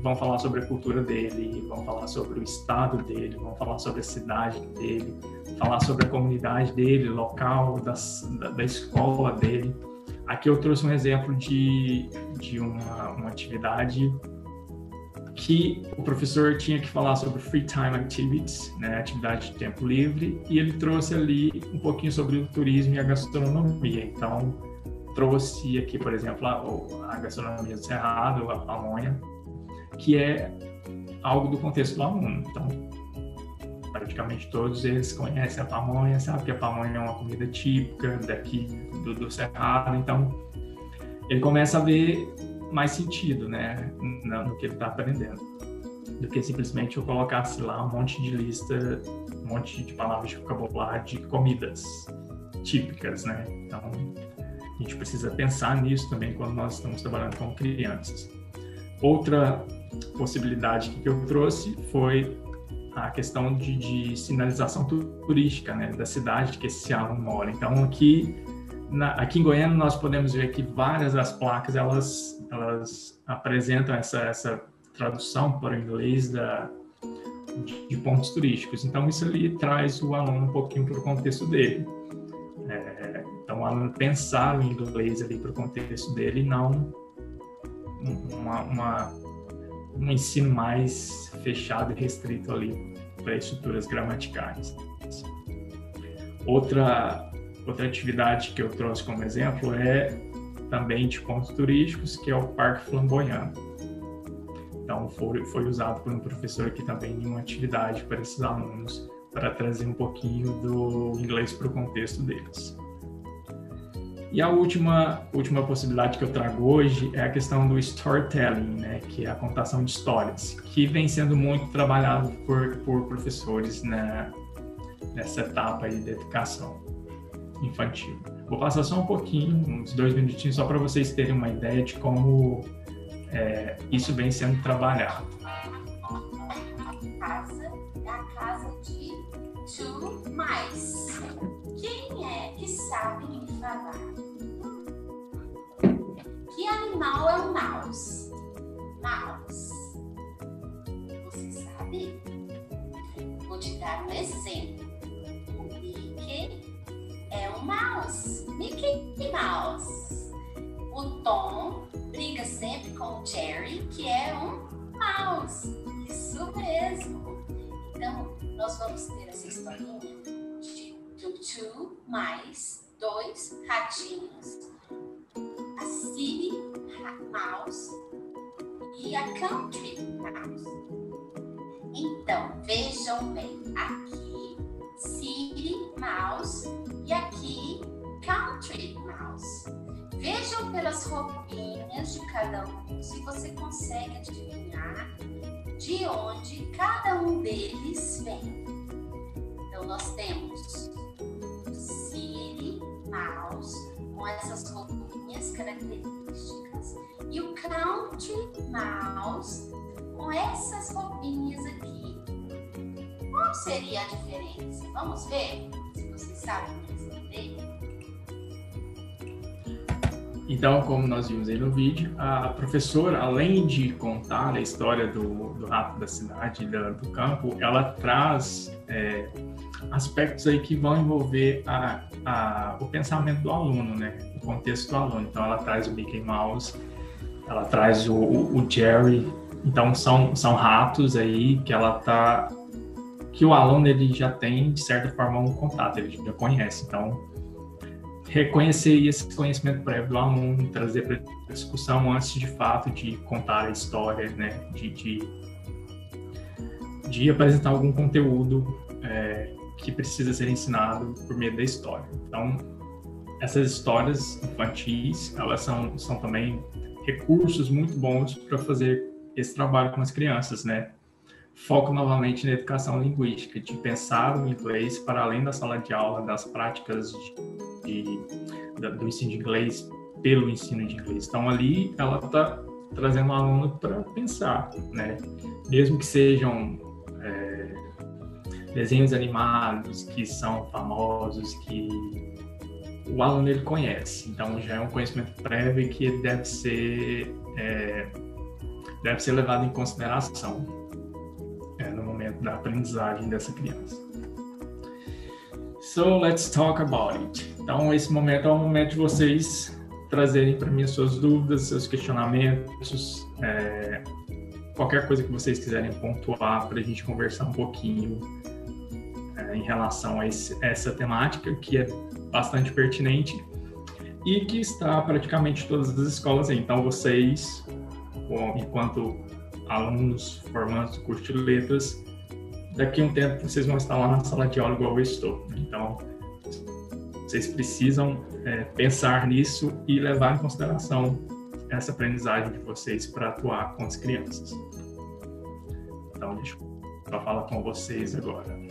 [SPEAKER 3] vão falar sobre a cultura dele, vão falar sobre o estado dele, vão falar sobre a cidade dele, falar sobre a comunidade dele, local, da escola dele. Aqui eu trouxe um exemplo de uma atividade que o professor tinha que falar sobre free time activities, né, atividade de tempo livre, e ele trouxe ali um pouquinho sobre o turismo e a gastronomia. Então, trouxe aqui, por exemplo, a gastronomia do Cerrado, a pamonha, que é algo do contexto do aluno. Então, praticamente todos eles conhecem a pamonha, sabe que a pamonha é uma comida típica daqui do Cerrado. Então, ele começa a ver mais sentido, né, no que ele está aprendendo, do que simplesmente eu colocasse lá um monte de lista, um monte de palavras de vocabulário de comidas típicas, né? Então, a gente precisa pensar nisso também quando nós estamos trabalhando com crianças. Outra possibilidade que eu trouxe foi a questão de sinalização turística, né, da cidade que esse aluno mora. Então, aqui em Goiânia, nós podemos ver que várias das placas, elas apresentam essa tradução para o inglês de pontos turísticos. Então, isso ali traz o aluno um pouquinho para o contexto dele. Então, o aluno pensar o inglês ali para o contexto dele e não um ensino mais fechado e restrito ali para estruturas gramaticais. Outra atividade que eu trouxe como exemplo é também de pontos turísticos, que é o Parque Flamboyant. Então, foi usado por um professor aqui também em uma atividade para esses alunos, para trazer um pouquinho do inglês para o contexto deles. E a última possibilidade que eu trago hoje é a questão do storytelling, né, que é a contação de histórias, que vem sendo muito trabalhado por professores, né, nessa etapa aí da educação infantil. Vou passar só um pouquinho, uns 2 minutinhos, só para vocês terem uma ideia de como isso vem sendo trabalhado.
[SPEAKER 4] A casa de Two Mice. Quem é que sabe me falar? Que animal é o mouse? Mouse. Você sabe? Vou te dar um exemplo. O Mickey é um mouse. Mickey Mouse. O Tom briga sempre com o Jerry, que é um mouse. Isso mesmo. Então, nós vamos ter essa historinha de Two Mice, 2 ratinhos, a City Mouse e a Country Mouse. Então, vejam bem, aqui City Mouse e aqui Country Mouse. Vejam pelas roupinhas de cada um, se você consegue adivinhar de onde cada um deles vem. Então, nós temos City Mouse com essas roupinhas características e o Country Mouse com essas roupinhas aqui. Qual seria a diferença? Vamos ver se vocês sabem responder.
[SPEAKER 3] Então, como nós vimos aí no vídeo, a professora, além de contar a história do rato da cidade, do campo, ela traz aspectos aí que vão envolver o pensamento do aluno, né? O contexto do aluno. Então, ela traz o Mickey Mouse, ela traz o Jerry. Então, são ratos aí que o aluno ele já tem, de certa forma, um contato, ele já conhece. Então, reconhecer esse conhecimento prévio do aluno, trazer para a discussão antes de fato de contar a história, né? De apresentar algum conteúdo que precisa ser ensinado por meio da história. Então, essas histórias infantis, elas são também recursos muito bons para fazer esse trabalho com as crianças, né? Foco novamente na educação linguística, de pensar o inglês para além da sala de aula, das práticas do ensino de inglês pelo ensino de inglês. Então, ali, ela está trazendo o aluno para pensar, né? Mesmo que sejam desenhos animados que são famosos, que o aluno ele conhece. Então, já é um conhecimento prévio que deve ser levado em consideração no momento da aprendizagem dessa criança. So, let's talk about it. Então, esse momento é o momento de vocês trazerem para mim as suas dúvidas, seus questionamentos, qualquer coisa que vocês quiserem pontuar para a gente conversar um pouquinho em relação a essa temática, que é bastante pertinente e que está praticamente em todas as escolas aí. Então, vocês, enquanto alunos formandos do curso de letras, daqui a um tempo vocês vão estar lá na sala de aula igual eu estou. Então, vocês precisam pensar nisso e levar em consideração essa aprendizagem de vocês para atuar com as crianças. Então, deixa eu falar com vocês agora.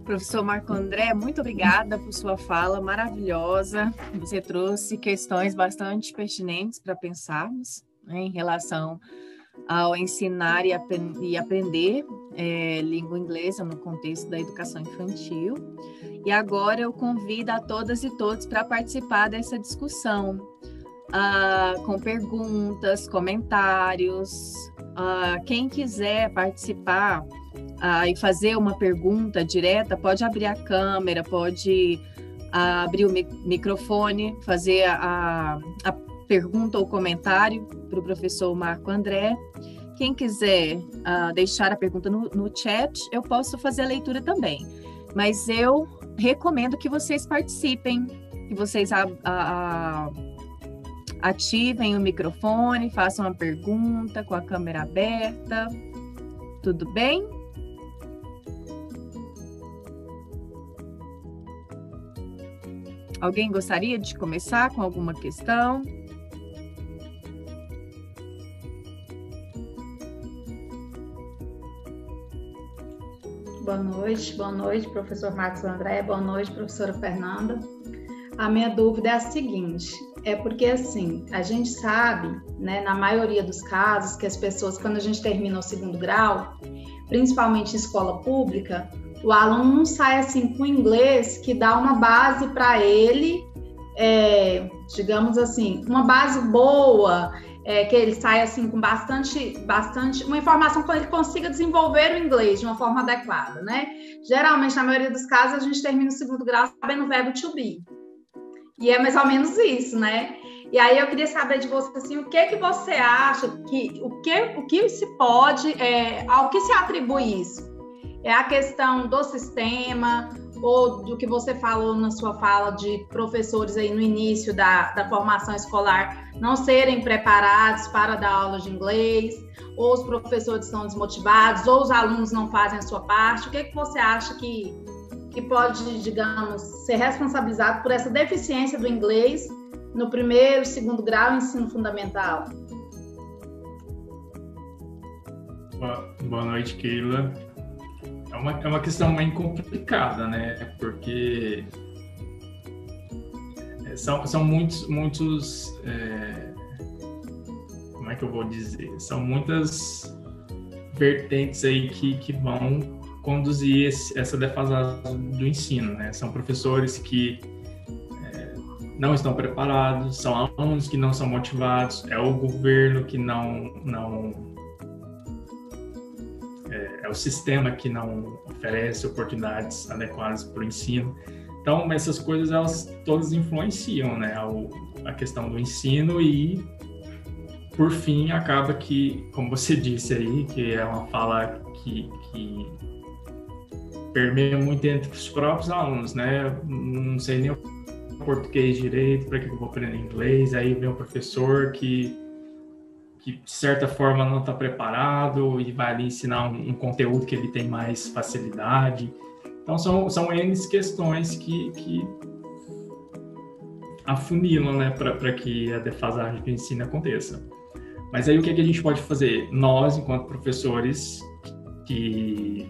[SPEAKER 2] Professor Marco André, muito obrigada por sua fala maravilhosa. Você trouxe questões bastante pertinentes para pensarmos, né, em relação ao ensinar e aprender língua inglesa no contexto da educação infantil. E agora eu convido a todas e todos para participar dessa discussão, com perguntas, comentários. Quem quiser participar e fazer uma pergunta direta, pode abrir a câmera, pode abrir o microfone, fazer pergunta ou comentário para o professor Marco André. Quem quiser deixar a pergunta no chat, eu posso fazer a leitura também. Mas eu recomendo que vocês participem, que vocês ativem o microfone, façam uma pergunta com a câmera aberta. Tudo bem? Alguém gostaria de começar com alguma questão?
[SPEAKER 5] Boa noite, professor Marcos André, boa noite, professora Fernanda. A minha dúvida é a seguinte, é porque assim, a gente sabe, né, na maioria dos casos, que as pessoas, quando a gente termina o segundo grau, principalmente em escola pública, o aluno não sai assim com inglês que dá uma base para ele, digamos assim, uma base boa, que ele sai assim com bastante, uma informação que ele consiga desenvolver o inglês de uma forma adequada, né? Geralmente, na maioria dos casos, a gente termina o segundo grau sabendo o verbo to be. E é mais ou menos isso, né? E aí eu queria saber de você, assim, o que você acha, o que se pode, ao que se atribui isso? É a questão do sistema, ou do que você falou na sua fala de professores aí no início da formação escolar não serem preparados para dar aula de inglês, ou os professores estão desmotivados, ou os alunos não fazem a sua parte. O que você acha que pode, digamos, ser responsabilizado por essa deficiência do inglês no primeiro, segundo grau, ensino fundamental?
[SPEAKER 3] Boa noite, Keila. É uma questão bem complicada, né? Porque são muitos como é que eu vou dizer? São muitas vertentes aí que vão conduzir essa defasagem do ensino, né? São professores que não estão preparados, são alunos que não são motivados, é o governo que é o sistema que não oferece oportunidades adequadas para o ensino. Então, essas coisas, elas todas influenciam, né, a questão do ensino e, por fim, acaba que, como você disse aí, que é uma fala que permeia muito entre os próprios alunos, né? Não sei nem o português direito, para que eu vou aprender inglês? Aí vem o professor que de certa forma não está preparado e vai ali ensinar um conteúdo que ele tem mais facilidade. Então, são N questões que afunilam, né, para que a defasagem do ensino aconteça. Mas aí o que a gente pode fazer? Nós, enquanto professores, que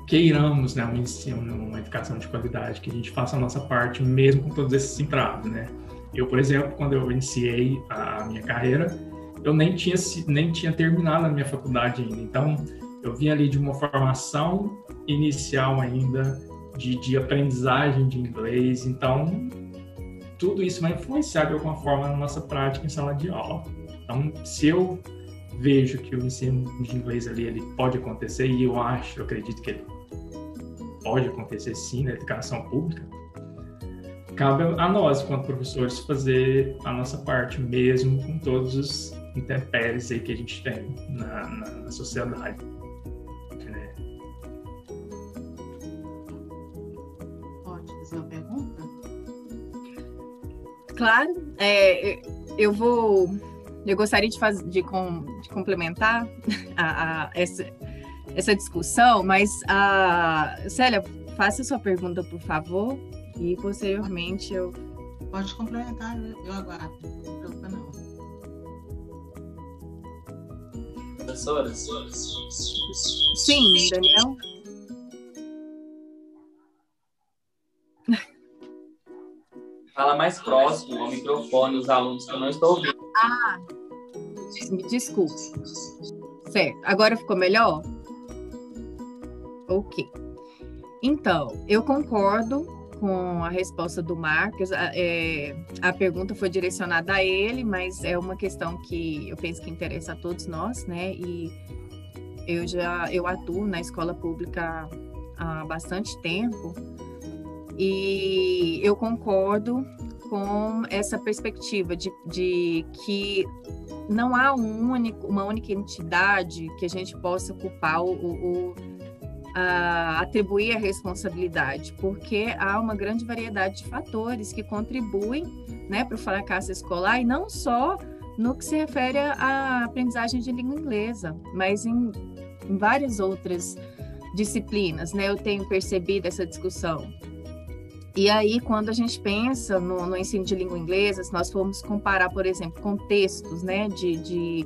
[SPEAKER 3] queiramos, né, um ensino, uma educação de qualidade, que a gente faça a nossa parte mesmo com todos esses entraves, né? Eu, por exemplo, quando eu iniciei a minha carreira, eu nem tinha terminado a minha faculdade ainda. Então, eu vim ali de uma formação inicial ainda, de aprendizagem de inglês. Então, tudo isso vai influenciar de alguma forma na nossa prática em sala de aula. Então, se eu vejo que o ensino de inglês ali ele pode acontecer, e eu acredito que ele pode acontecer sim na educação pública, cabe a nós, enquanto professores, fazer a nossa parte, mesmo com todos os intempéries aí que a gente tem na sociedade. Né?
[SPEAKER 5] Pode fazer uma pergunta?
[SPEAKER 2] Claro, eu gostaria de complementar essa discussão, mas, Célia, faça sua pergunta, por favor. E posteriormente eu...
[SPEAKER 6] Pode complementar, eu aguardo. Não se preocupa não.
[SPEAKER 7] Professora?
[SPEAKER 2] Sim, Daniel?
[SPEAKER 7] Fala mais próximo ao microfone, os alunos que eu não estou ouvindo.
[SPEAKER 2] Me desculpe. Certo, agora ficou melhor? Ok. Então, eu concordo com a resposta do Marcos. A pergunta foi direcionada a ele, mas é uma questão que eu penso que interessa a todos nós, né? E eu atuo na escola pública há bastante tempo e eu concordo com essa perspectiva de que não há uma única entidade que a gente possa culpar ou atribuir a responsabilidade, porque há uma grande variedade de fatores que contribuem, né, para o fracasso escolar, e não só no que se refere à aprendizagem de língua inglesa, mas em várias outras disciplinas, né, eu tenho percebido essa discussão. E aí, quando a gente pensa no ensino de língua inglesa, se nós formos comparar, por exemplo, contextos, né, de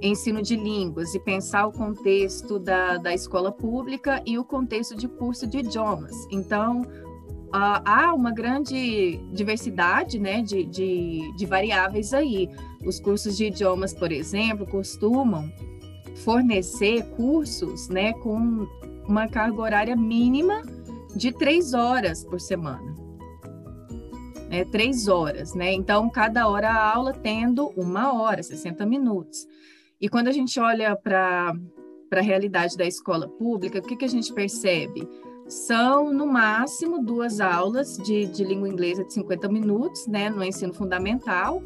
[SPEAKER 2] ensino de línguas, e pensar o contexto da escola pública e o contexto de curso de idiomas. Então, há uma grande diversidade, né, de variáveis aí. Os cursos de idiomas, por exemplo, costumam fornecer cursos, né, com uma carga horária mínima de 3 horas por semana. 3 horas, né? Então, cada hora a aula tendo 1 hora, 60 minutos. E quando a gente olha para a realidade da escola pública, o que a gente percebe? São, no máximo, 2 aulas de língua inglesa de 50 minutos, né, no ensino fundamental.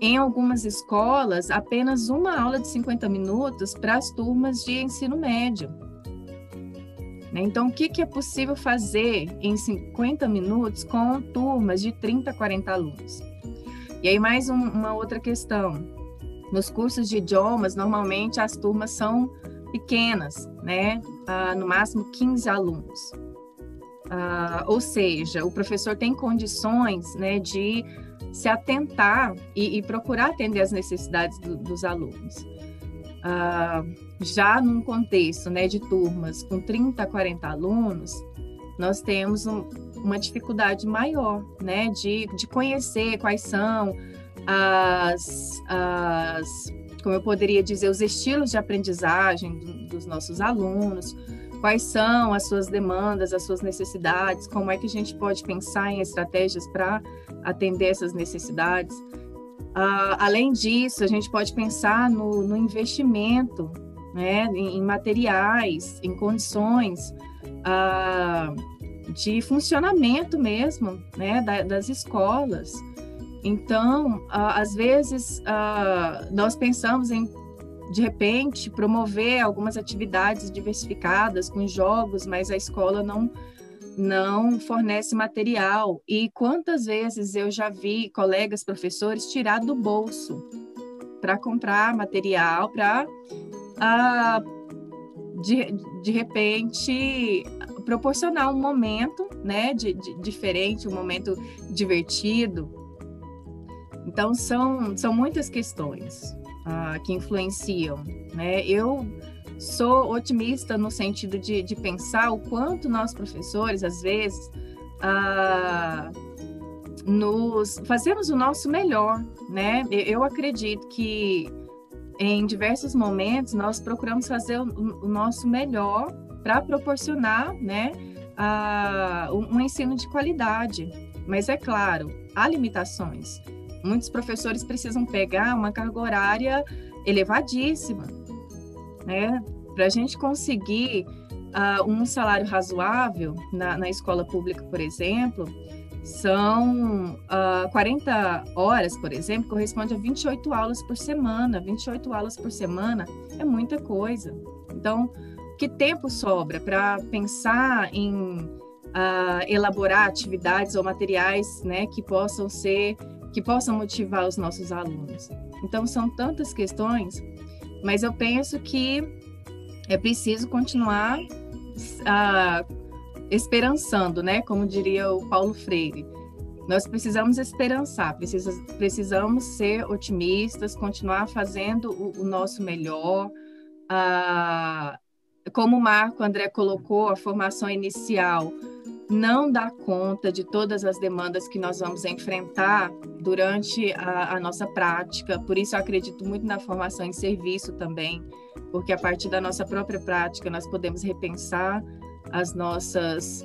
[SPEAKER 2] Em algumas escolas, apenas 1 aula de 50 minutos para as turmas de ensino médio. Então, o que é possível fazer em 50 minutos com turmas de 30 a 40 alunos? E aí, mais uma outra questão. Nos cursos de idiomas, normalmente as turmas são pequenas, né? No máximo 15 alunos. Ou seja, o professor tem condições, né, de se atentar e procurar atender as necessidades dos alunos. Já num contexto, né, de turmas com 30 a 40 alunos, nós temos uma dificuldade maior, né, de conhecer quais são como eu poderia dizer, os estilos de aprendizagem dos nossos alunos, quais são as suas demandas, as suas necessidades, como é que a gente pode pensar em estratégias para atender essas necessidades. Além disso, a gente pode pensar no investimento, né, em materiais, em condições de funcionamento mesmo, né, das escolas. Então, às vezes, nós pensamos em, de repente, promover algumas atividades diversificadas com jogos, mas a escola não fornece material. E quantas vezes eu já vi colegas professores tirar do bolso para comprar material, para, de repente, proporcionar um momento, né, diferente, um momento divertido. Então, são muitas questões que influenciam, né? Eu sou otimista no sentido de pensar o quanto nós, professores, às vezes, fazemos o nosso melhor, né? Eu acredito que, em diversos momentos, nós procuramos fazer o nosso melhor para proporcionar, né, um ensino de qualidade. Mas, é claro, há limitações. Muitos professores precisam pegar uma carga horária elevadíssima, né? Para a gente conseguir um salário razoável na escola pública, por exemplo, são 40 horas, por exemplo, corresponde a 28 aulas por semana. 28 aulas por semana é muita coisa. Então, que tempo sobra para pensar em elaborar atividades ou materiais, né, que possam motivar os nossos alunos? Então, são tantas questões, mas eu penso que é preciso continuar esperançando, né? Como diria o Paulo Freire. Nós precisamos esperançar, precisamos ser otimistas, continuar fazendo o nosso melhor. Como o Marco André colocou, a formação inicial não dá conta de todas as demandas que nós vamos enfrentar durante a nossa prática. Por isso, eu acredito muito na formação em serviço também, porque a partir da nossa própria prática nós podemos repensar as nossas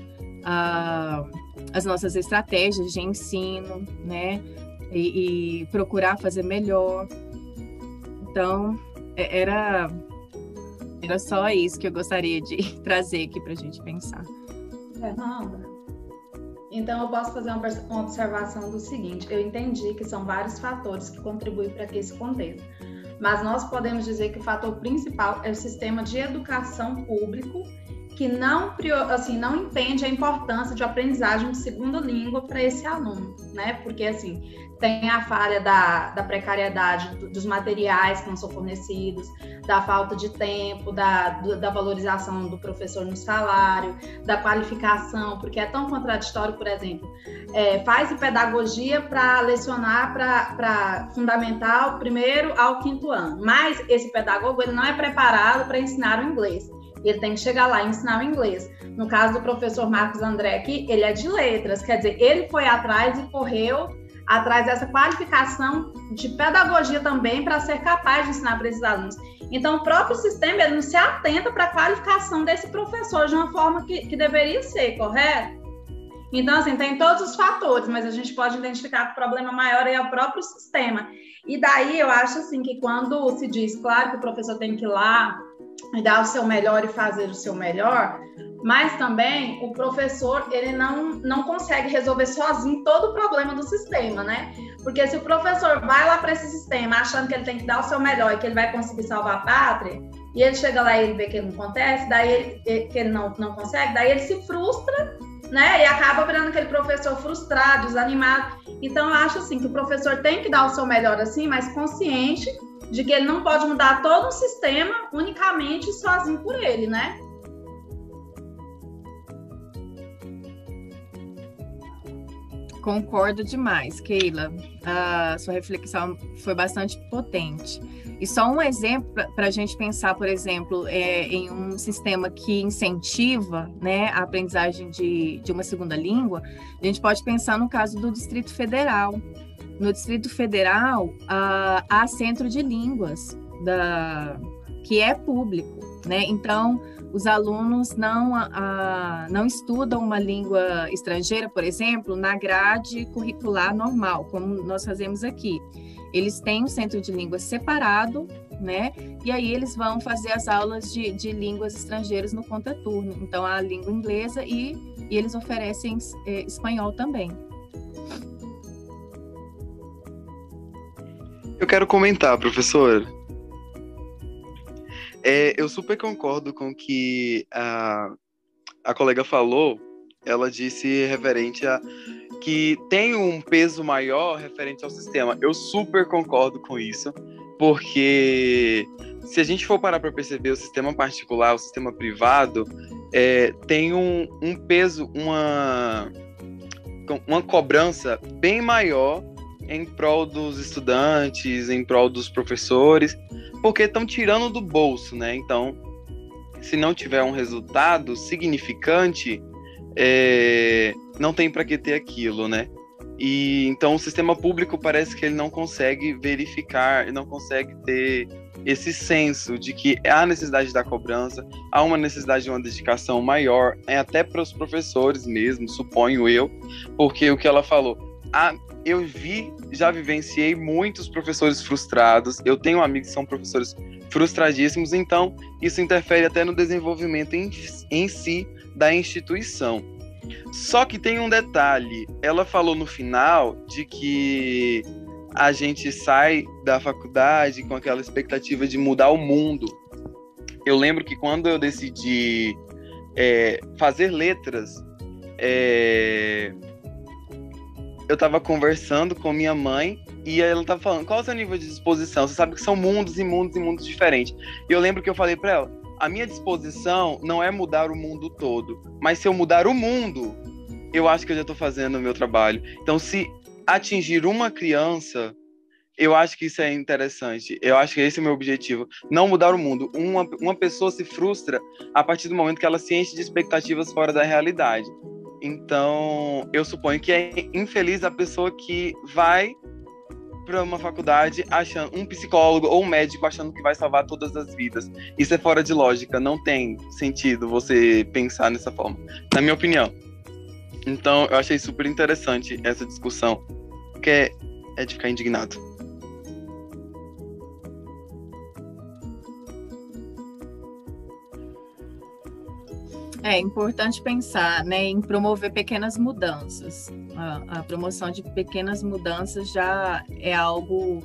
[SPEAKER 2] estratégias de ensino, né? E procurar fazer melhor. Então, era só isso que eu gostaria de trazer aqui para a gente pensar.
[SPEAKER 5] Fernanda, Então, eu posso fazer uma observação do seguinte: eu entendi que são vários fatores que contribuem para que isso aconteça, mas nós podemos dizer que o fator principal é o sistema de educação público, que não entende a importância de aprendizagem de segunda língua para esse aluno, né? Porque, assim, tem a falha da precariedade dos materiais que não são fornecidos, da falta de tempo, da valorização do professor no salário, da qualificação, porque é tão contraditório, por exemplo, faz pedagogia para lecionar para fundamental, primeiro ao quinto ano, mas esse pedagogo ele não é preparado para ensinar o inglês. Ele tem que chegar lá e ensinar o inglês. No caso do professor Marcos André aqui, ele é de letras, quer dizer, ele foi atrás e correu atrás dessa qualificação de pedagogia também para ser capaz de ensinar para esses alunos. Então, o próprio sistema ele não se atenta para a qualificação desse professor de uma forma que deveria ser, correto? Então, assim, tem todos os fatores, mas a gente pode identificar que o problema maior é o próprio sistema. E daí eu acho assim que quando se diz, claro, que o professor tem que ir lá e dar o seu melhor e fazer o seu melhor, mas também o professor ele não consegue resolver sozinho todo o problema do sistema, né? Porque se o professor vai lá para esse sistema achando que ele tem que dar o seu melhor e que ele vai conseguir salvar a pátria, e ele chega lá e ele vê que não acontece, daí que ele não consegue, daí ele se frustra, né? E acaba virando aquele professor frustrado, desanimado. Então eu acho assim que o professor tem que dar o seu melhor assim, mas consciente de que ele não pode mudar todo o sistema unicamente sozinho por ele, né?
[SPEAKER 2] Concordo demais, Keila. A sua reflexão foi bastante potente. E só um exemplo para a gente pensar, por exemplo, em um sistema que incentiva, né, a aprendizagem de uma segunda língua, a gente pode pensar no caso do Distrito Federal. No Distrito Federal, há centro de línguas que é público, né? Então, os alunos não estudam uma língua estrangeira, por exemplo, na grade curricular normal, como nós fazemos aqui. Eles têm um centro de línguas separado, né? E aí eles vão fazer as aulas de línguas estrangeiras no contraturno. Então, a língua inglesa e eles oferecem espanhol também.
[SPEAKER 8] Eu quero comentar, professor. Eu super concordo com o que a colega falou. Ela disse referente a que tem um peso maior referente ao sistema. Eu super concordo com isso, porque se a gente for parar para perceber o sistema particular, o sistema privado, tem um peso, uma cobrança bem maior em prol dos estudantes, em prol dos professores, porque estão tirando do bolso, né? Então, se não tiver um resultado significante, não tem para que ter aquilo, né? E então o sistema público parece que ele não consegue verificar, não consegue ter esse senso de que há necessidade da cobrança, há uma necessidade de uma dedicação maior, até para os professores mesmo, suponho eu, porque o que ela falou, eu já vivenciei muitos professores frustrados, eu tenho amigos que são professores frustradíssimos, então isso interfere até no desenvolvimento em si da instituição. Só que tem um detalhe, ela falou no final de que a gente sai da faculdade com aquela expectativa de mudar o mundo. Eu lembro que quando eu decidi fazer letras, eu estava conversando com minha mãe e ela estava falando, qual é o seu nível de disposição? Você sabe que são mundos e mundos e mundos diferentes. E eu lembro que eu falei para ela, a minha disposição não é mudar o mundo todo, mas se eu mudar o mundo, eu acho que eu já estou fazendo o meu trabalho. Então, se atingir uma criança, eu acho que isso é interessante. Eu acho que esse é o meu objetivo. Não mudar o mundo. Uma pessoa se frustra a partir do momento que ela se enche de expectativas fora da realidade. Então, eu suponho que é infeliz a pessoa que vai para uma faculdade achando, um psicólogo ou um médico achando que vai salvar todas as vidas. Isso é fora de lógica, não tem sentido você pensar nessa forma, na minha opinião. Então, eu achei super interessante essa discussão, que é de ficar indignado.
[SPEAKER 2] É importante pensar, né, em promover pequenas mudanças. A promoção de pequenas mudanças já é algo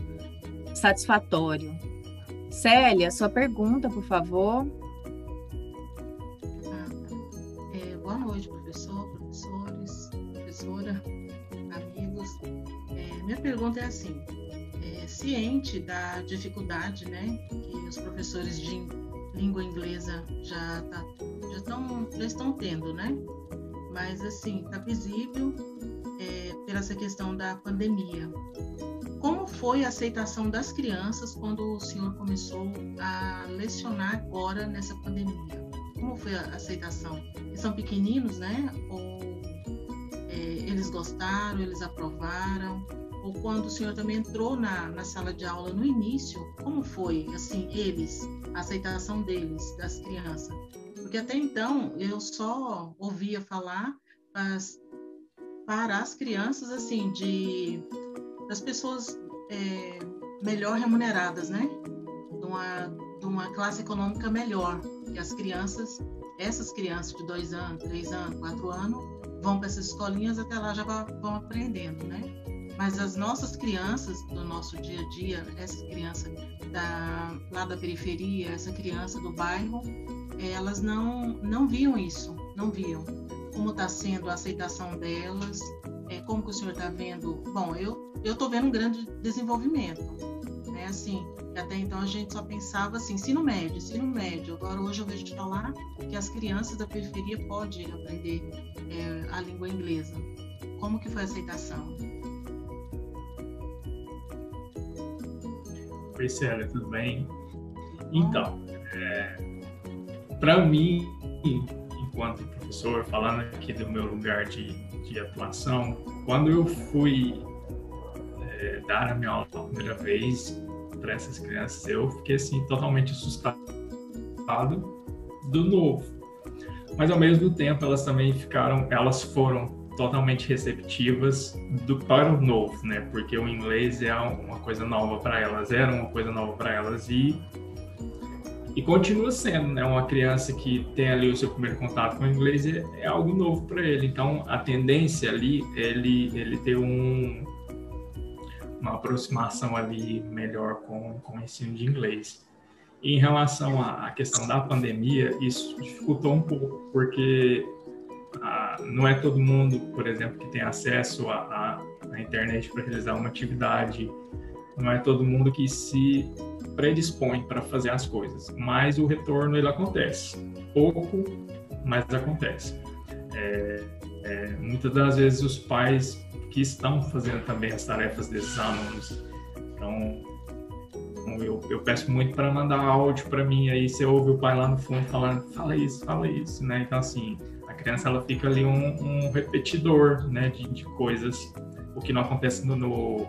[SPEAKER 2] satisfatório. Célia, sua pergunta, por favor.
[SPEAKER 6] Boa noite, professor, professores, professora, amigos. Minha pergunta é assim, ciente da dificuldade, né, que os professores de língua inglesa já estão tendo, né? Mas, assim, está visível por essa questão da pandemia. Como foi a aceitação das crianças quando o senhor começou a lecionar agora nessa pandemia? Como foi a aceitação? Eles são pequeninos, né? Ou eles gostaram, eles aprovaram? Ou quando o senhor também entrou na sala de aula no início, como foi, assim, a aceitação deles, das crianças? Porque até então eu só ouvia falar para as crianças, assim, das pessoas melhor remuneradas, né? De uma classe econômica melhor, que essas crianças de 2 anos, 3 anos, 4 anos, vão para essas escolinhas, até lá já vão aprendendo, né? Mas as nossas crianças do nosso dia a dia, essa criança lá da periferia, essa criança do bairro, elas não viam isso, não viam. Como está sendo a aceitação delas, como que o senhor está vendo? Bom, eu estou vendo um grande desenvolvimento, né? Assim, até então a gente só pensava assim, ensino médio. Agora hoje eu vejo falar que as crianças da periferia podem aprender a língua inglesa. Como que foi a aceitação?
[SPEAKER 3] Oi, Célia, tudo bem? Então, para mim, enquanto professor, falando aqui do meu lugar de atuação, quando eu fui dar a minha aula pela primeira vez para essas crianças, eu fiquei assim, totalmente assustado do novo. Mas, ao mesmo tempo, elas foram totalmente receptivas para o novo, né? Porque o inglês é uma coisa nova para elas, era uma coisa nova para elas e continua sendo, né? Uma criança que tem ali o seu primeiro contato com o inglês é algo novo para ele. Então, a tendência ali, ele ter uma aproximação ali melhor com o ensino de inglês. E em relação à questão da pandemia, isso dificultou um pouco, porque não é todo mundo, por exemplo, que tem acesso à internet para realizar uma atividade, não é todo mundo que se predispõe para fazer as coisas, mas o retorno ele acontece, pouco, mas acontece. Muitas das vezes os pais que estão fazendo também as tarefas desses alunos, então eu peço muito para mandar áudio para mim, aí você ouve o pai lá no fundo falando, fala isso, né? Então assim, a criança ela fica ali um repetidor, né, de coisas, o que não acontece no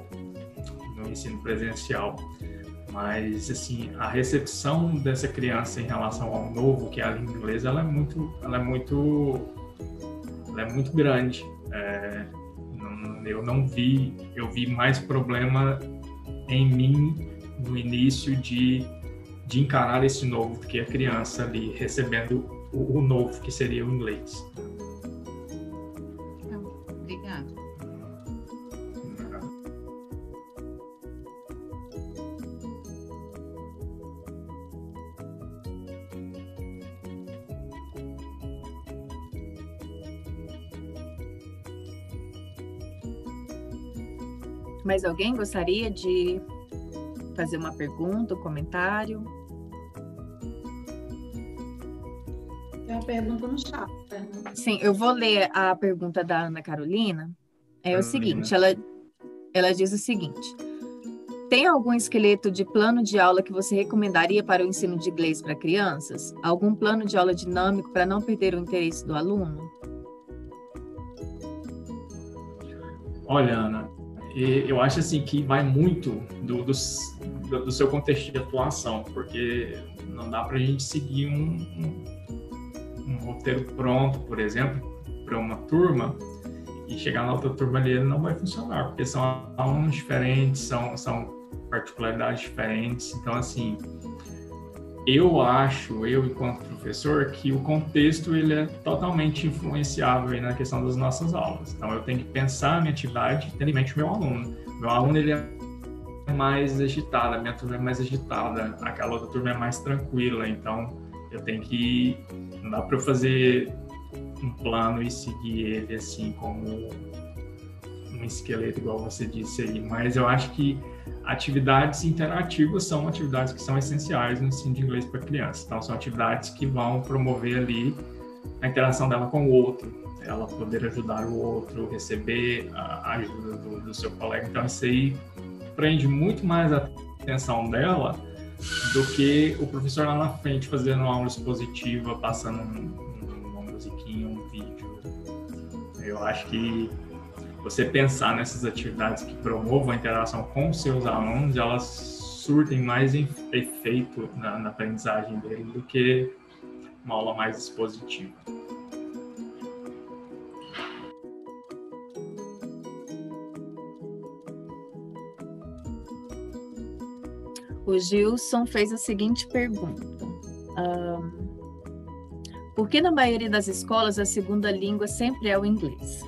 [SPEAKER 3] ensino presencial. Mas assim, a recepção dessa criança em relação ao novo, que é a língua inglesa, ela é muito grande. Eu vi mais problema em mim no início de encarar esse novo do que a criança ali recebendo o novo, que seria o inglês.
[SPEAKER 6] Obrigada.
[SPEAKER 2] Mais alguém gostaria de fazer uma pergunta, um comentário?
[SPEAKER 5] Tem uma pergunta no chat. Né?
[SPEAKER 2] Sim, eu vou ler a pergunta da Ana Carolina. O seguinte, ela diz o seguinte: tem algum esqueleto de plano de aula que você recomendaria para o ensino de inglês para crianças? Algum plano de aula dinâmico para não perder o interesse do aluno?
[SPEAKER 3] Olha, Ana, eu acho assim que vai muito do seu contexto de atuação, porque não dá para a gente seguir um roteiro pronto, por exemplo, para uma turma e chegar na outra turma ali, ele não vai funcionar, porque são alunos diferentes, são particularidades diferentes. Então, assim, eu enquanto professor, que o contexto ele é totalmente influenciável aí na questão das nossas aulas. Então, eu tenho que pensar a minha atividade tendo em mente o meu aluno. Meu aluno, ele é mais agitado, a minha turma é mais agitada, aquela outra turma é mais tranquila. Então, eu tenho que... Não dá para eu fazer um plano e seguir ele assim como um esqueleto, igual você disse aí. Mas eu acho que atividades interativas são atividades que são essenciais no ensino de inglês para criança. Então, são atividades que vão promover ali a interação dela com o outro, ela poder ajudar o outro, receber a ajuda do seu colega. Então, isso aí prende muito mais a atenção dela do que o professor lá na frente fazendo uma aula expositiva, passando uma musiquinha, um vídeo. Eu acho que você pensar nessas atividades que promovam a interação com os seus alunos, elas surtem mais efeito na aprendizagem dele do que uma aula mais expositiva.
[SPEAKER 2] O Gilson fez a seguinte pergunta. Por que na maioria das escolas a segunda língua sempre é o inglês?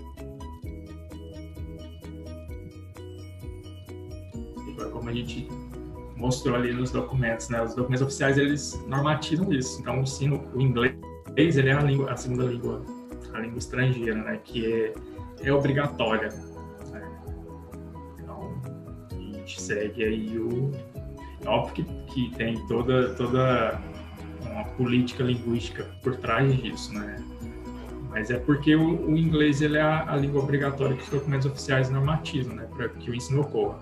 [SPEAKER 3] Como a gente mostrou ali nos documentos, né? Os documentos oficiais, eles normatizam isso. Então, o inglês, ele é a segunda língua, a língua estrangeira, né? Que é obrigatória. Né? Então, a gente segue aí É óbvio que tem toda uma política linguística por trás disso, né? Mas é porque o inglês, ele é a língua obrigatória que os documentos oficiais normatizam, né? Para que o ensino ocorra.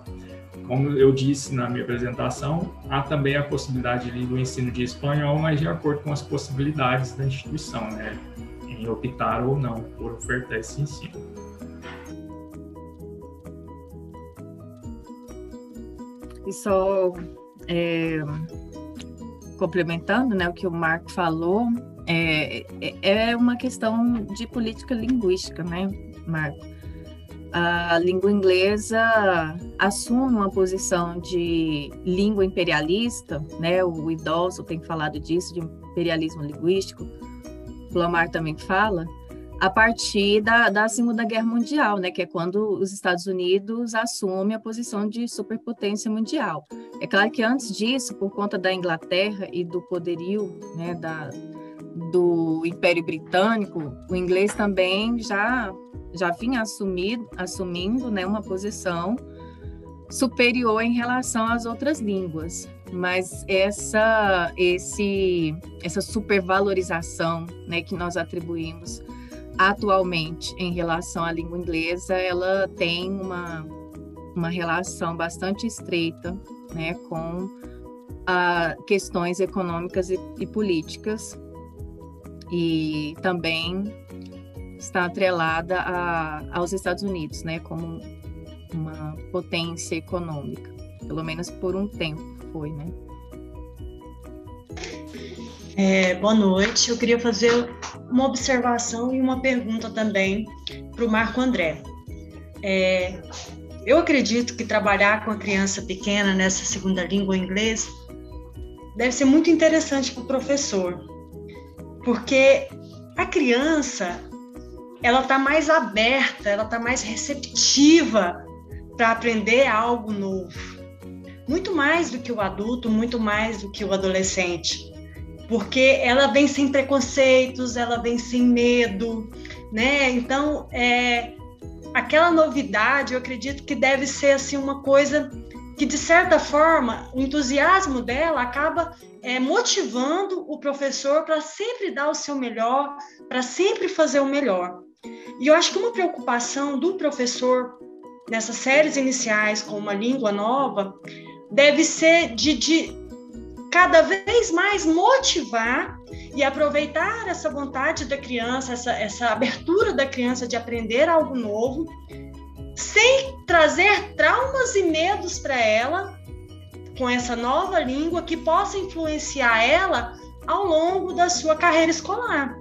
[SPEAKER 3] Como eu disse na minha apresentação, há também a possibilidade do ensino de espanhol, mas de acordo com as possibilidades da instituição, né? Em optar ou não por ofertar esse ensino.
[SPEAKER 2] E só complementando, né, o que o Marco falou, é uma questão de política linguística, né, Marco? A língua inglesa assume uma posição de língua imperialista, né? O idoso tem falado disso, de imperialismo linguístico, o Lamar também fala, a partir da Segunda Guerra Mundial, né? Que é quando os Estados Unidos assumem a posição de superpotência mundial. É claro que antes disso, por conta da Inglaterra e do poderio, né, do Império Britânico, o inglês também já vinha assumindo, né, uma posição superior em relação às outras línguas. Mas essa supervalorização, né, que nós atribuímos atualmente em relação à língua inglesa, ela tem uma relação bastante estreita, né, com questões econômicas e políticas, e também está atrelada aos Estados Unidos, né, como uma potência econômica, pelo menos por um tempo foi, né?
[SPEAKER 9] Boa noite, eu queria fazer uma observação e uma pergunta também para o Marco André. Eu acredito que trabalhar com a criança pequena nessa segunda língua inglês deve ser muito interessante para o professor, porque a criança, ela está mais aberta, ela está mais receptiva para aprender algo novo, muito mais do que o adulto, muito mais do que o adolescente, porque ela vem sem preconceitos, ela vem sem medo, né? Então, aquela novidade, eu acredito que deve ser assim, uma coisa que, de certa forma, o entusiasmo dela acaba motivando o professor para sempre dar o seu melhor, para sempre fazer o melhor. E eu acho que uma preocupação do professor nessas séries iniciais com uma língua nova deve ser de cada vez mais motivar e aproveitar essa vontade da criança, essa abertura da criança de aprender algo novo, sem trazer traumas e medos para ela, com essa nova língua que possa influenciar ela ao longo da sua carreira escolar,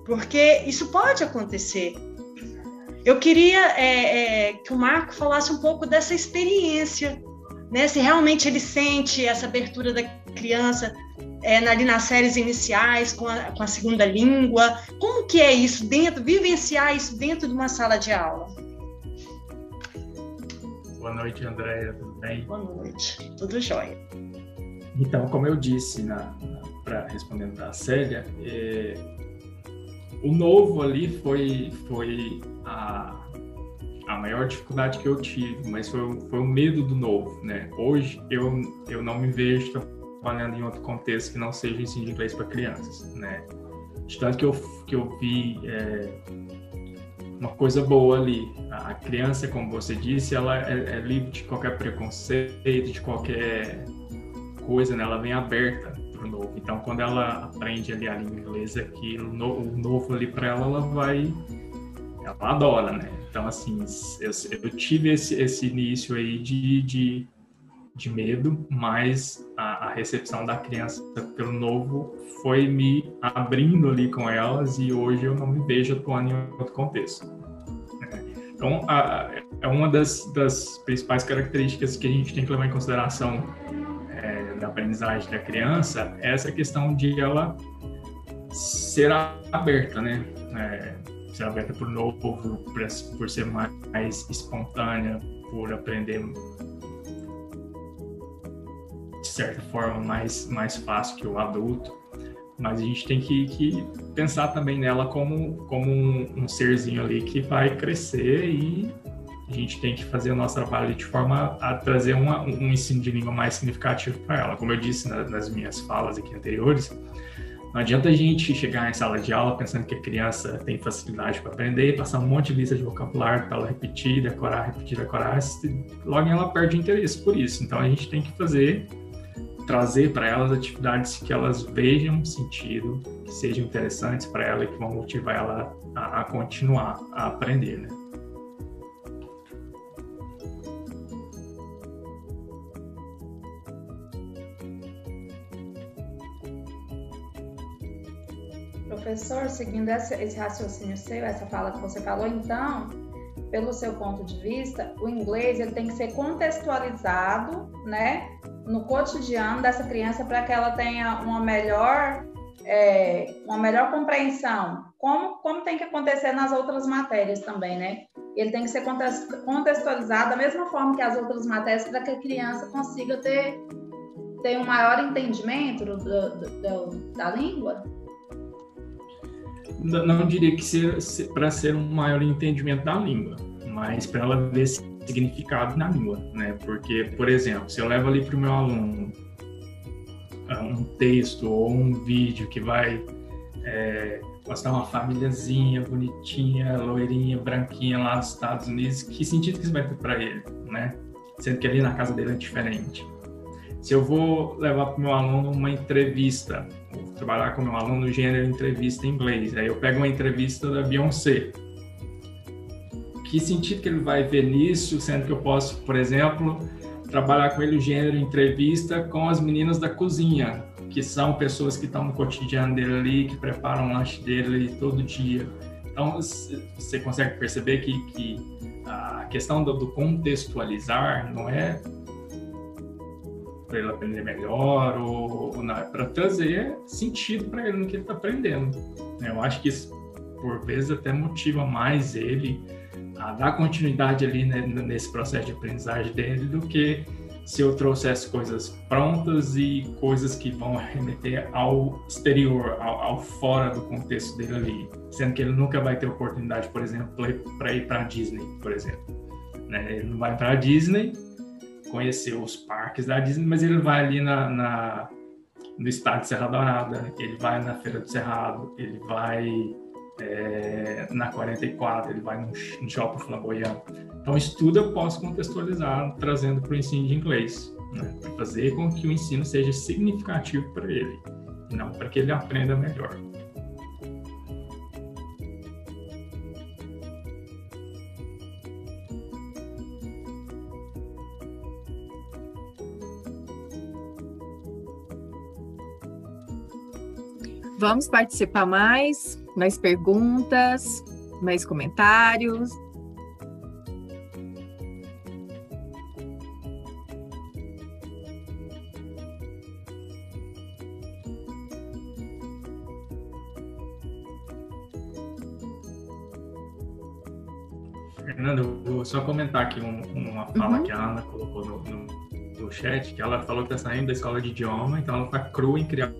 [SPEAKER 9] porque isso pode acontecer. Eu queria que o Marco falasse um pouco dessa experiência, né? Se realmente ele sente essa abertura da criança ali nas séries iniciais, com a segunda língua? Como que é isso vivenciar isso dentro de uma sala de aula?
[SPEAKER 3] Boa noite, Andréia, tudo bem?
[SPEAKER 9] Boa noite, tudo jóia.
[SPEAKER 3] Então, como eu disse, respondendo para a Célia, o novo ali foi a maior dificuldade que eu tive, mas foi o medo do novo, né? Hoje, eu não me vejo trabalhando em outro contexto que não seja o ensino de inglês para crianças, né? De tanto que eu vi uma coisa boa ali. A criança, como você disse, ela é livre de qualquer preconceito, de qualquer coisa, né? Ela vem aberta para o novo. Então, quando ela aprende ali a língua inglesa, o novo ali para ela, ela adora, né? Então, assim, eu tive esse início aí de medo, mas a recepção da criança pelo novo foi me abrindo ali com elas, e hoje eu não me vejo atuando em outro contexto. Então, é uma das principais características que a gente tem que levar em consideração da aprendizagem da criança, é essa questão de ela ser aberta, né? Ser aberta por novo, por ser mais espontânea, por aprender de certa forma mais fácil que o adulto. Mas a gente tem que pensar também nela como um serzinho ali que vai crescer, e a gente tem que fazer o nosso trabalho de forma a trazer um ensino de língua mais significativo para ela. Como eu disse nas minhas falas aqui anteriores, não adianta a gente chegar em sala de aula pensando que a criança tem facilidade para aprender, passar um monte de lista de vocabulário para ela repetir, decorar, logo ela perde interesse por isso. Então a gente tem que trazer para elas atividades que elas vejam sentido, que sejam interessantes para ela e que vão motivar ela a continuar a aprender, né?
[SPEAKER 5] Professor, seguindo esse raciocínio seu, essa fala que você falou, então, pelo seu ponto de vista, o inglês ele tem que ser contextualizado, né, no cotidiano dessa criança, para que ela tenha uma melhor compreensão, como tem que acontecer nas outras matérias também, né? Ele tem que ser contextualizado da mesma forma que as outras matérias, para que a criança consiga ter um maior entendimento da língua.
[SPEAKER 3] Não diria que para ser um maior entendimento da língua, mas para ela ver significado na língua, né? Porque, por exemplo, se eu levo ali para o meu aluno um texto ou um vídeo que vai mostrar uma famíliazinha bonitinha, loirinha, branquinha lá dos Estados Unidos, que sentido que isso vai ter para ele, né? Sendo que ali na casa dele é diferente. Se eu vou levar para o meu aluno uma entrevista, vou trabalhar com o meu aluno no gênero entrevista em inglês, aí eu pego uma entrevista da Beyoncé. Que sentido que ele vai ver nisso, sendo que eu posso, por exemplo, trabalhar com ele o gênero entrevista com as meninas da cozinha, que são pessoas que estão no cotidiano dele ali, que preparam o lanche dele ali todo dia. Então, você consegue perceber que a questão do contextualizar não é para ele aprender melhor, ou não, é para trazer sentido para ele no que ele está aprendendo. Eu acho que isso, por vezes, até motiva mais ele a dar continuidade ali, né, nesse processo de aprendizagem dele, do que se eu trouxesse coisas prontas e coisas que vão remeter ao exterior, ao fora do contexto dele ali, sendo que ele nunca vai ter oportunidade, por exemplo, para ir para a Disney, por exemplo. Né? Ele não vai para a Disney conhecer os parques da Disney, mas ele vai ali no estádio de Serra Dourada, ele vai na Feira do Cerrado, ele vai na 44, ele vai no Shopping Flamboyant. Então, isso tudo eu posso contextualizar trazendo para o ensino de inglês, né? Para fazer com que o ensino seja significativo para ele, e não para que ele aprenda melhor.
[SPEAKER 2] Vamos participar mais perguntas, mais comentários.
[SPEAKER 3] Fernanda, eu vou só comentar aqui uma fala que a Ana colocou no chat, que ela falou que está saindo da escola de idioma, então ela está crua em criar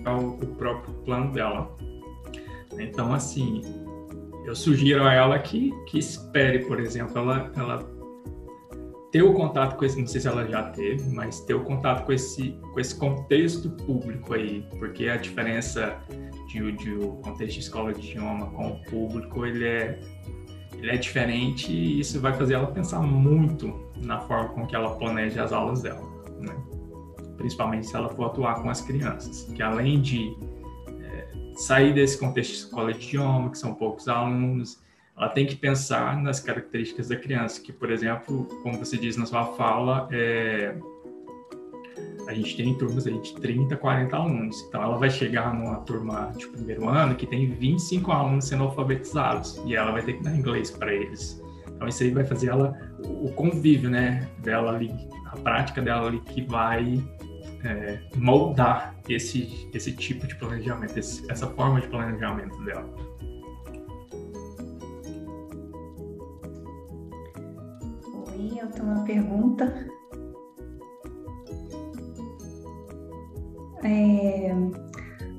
[SPEAKER 3] o próprio plano dela. Então, assim, eu sugiro a ela que espere, por exemplo, ela ter o contato com esse, não sei se ela já teve, mas ter o contato com esse contexto público aí, porque a diferença de o contexto de escola de idioma com o público, ele é diferente, e isso vai fazer ela pensar muito na forma com que ela planeja as aulas dela, né? Principalmente se ela for atuar com as crianças, que além de sair desse contexto de escola de idioma, que são poucos alunos, ela tem que pensar nas características da criança, que, por exemplo, como você diz na sua fala, a gente tem turmas aí de 30, 40 alunos. Então, ela vai chegar numa turma de primeiro ano que tem 25 alunos sendo alfabetizados, e ela vai ter que dar inglês para eles. Então, isso aí vai fazer ela, o convívio, né, dela ali, a prática dela ali, que vai moldar esse tipo de planejamento, essa forma de planejamento dela.
[SPEAKER 10] Oi, eu tenho uma pergunta.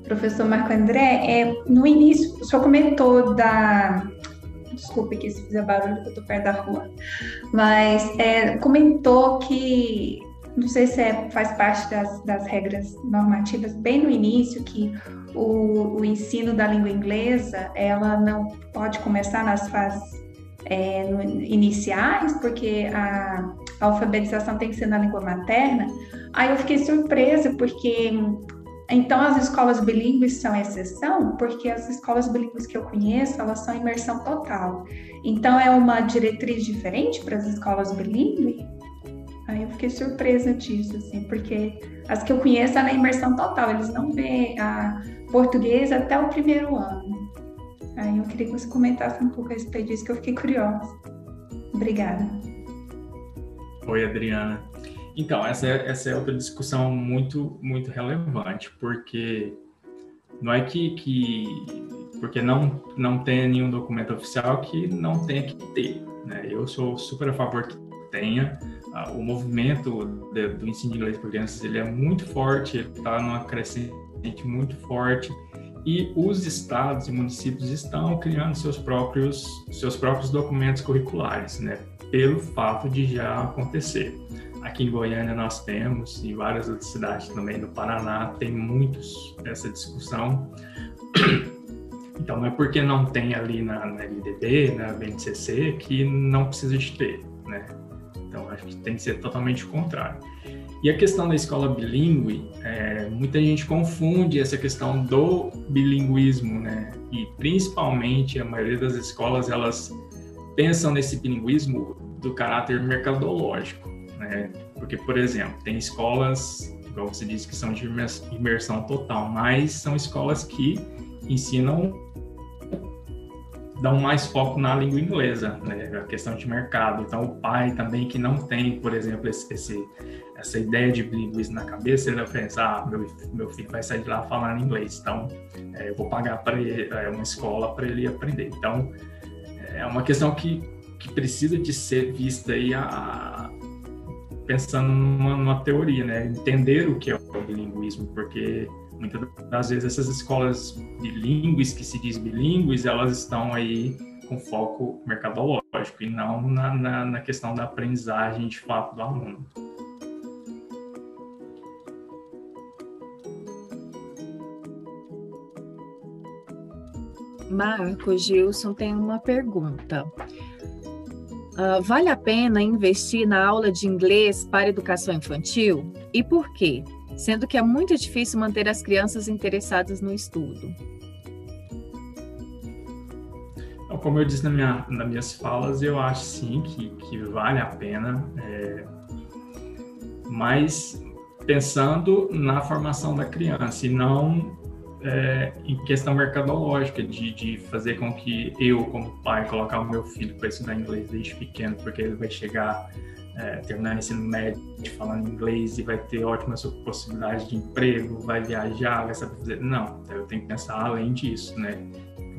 [SPEAKER 10] Professor Marco André, no início, o senhor comentou desculpe que se fizer barulho, que eu estou perto da rua, mas comentou que, não sei se faz parte das regras normativas, bem no início, que o ensino da língua inglesa, ela não pode começar nas fases iniciais, porque a alfabetização tem que ser na língua materna. Aí eu fiquei surpresa, porque então as escolas bilíngues são exceção, porque as escolas bilíngues que eu conheço, elas são imersão total. Então é uma diretriz diferente para as escolas bilíngues? Aí eu fiquei surpresa disso, assim, porque as que eu conheço é na imersão total, eles não vêem a português até o primeiro ano. Aí eu queria que você comentasse um pouco a respeito disso, que eu fiquei curiosa. Obrigada. Oi,
[SPEAKER 3] Adriana. Então, essa é outra discussão muito, muito relevante, porque não é porque não tem nenhum documento oficial que não tenha que ter, né? Eu sou super a favor que tenha. O movimento do ensino de inglês para crianças, ele é muito forte, ele está numa crescente muito forte, e os estados e municípios estão criando seus próprios documentos curriculares, né? Pelo fato de já acontecer. Aqui em Goiânia nós temos, e várias outras cidades também no Paraná, tem muitos essa discussão. Então, não é porque não tem ali na LDB, na BNCC, que não precisa de ter, né? Então, acho que tem que ser totalmente o contrário. E a questão da escola bilíngue, muita gente confunde essa questão do bilinguismo, né? E, principalmente, a maioria das escolas, elas pensam nesse bilinguismo do caráter mercadológico, né? Porque, por exemplo, tem escolas, igual você disse, que são de imersão total, mas são escolas que dão mais foco na língua inglesa, né? A questão de mercado. Então, o pai também que não tem, por exemplo, essa ideia de bilinguismo na cabeça, ele vai pensar, meu filho vai sair de lá falando inglês, então eu vou pagar para ele uma escola para ele aprender. Então, é uma questão que precisa de ser vista aí pensando numa teoria, né? Entender o que é o bilinguismo, porque muitas das vezes essas escolas bilíngues, que se diz bilíngues, elas estão aí com foco mercadológico e não na questão da aprendizagem de fato do aluno.
[SPEAKER 2] Marco, Gilson tem uma pergunta. Vale a pena investir na aula de inglês para educação infantil? E por quê? Sendo que é muito difícil manter as crianças interessadas no estudo.
[SPEAKER 3] Como eu disse nas minhas falas, eu acho sim que vale a pena, mas pensando na formação da criança e não em questão mercadológica, de fazer com que eu, como pai, colocar o meu filho para estudar inglês desde pequeno, porque ele vai chegar, terminar o ensino médio falando inglês e vai ter ótimas possibilidades de emprego, vai viajar, vai saber fazer. Não, eu tenho que pensar além disso, né?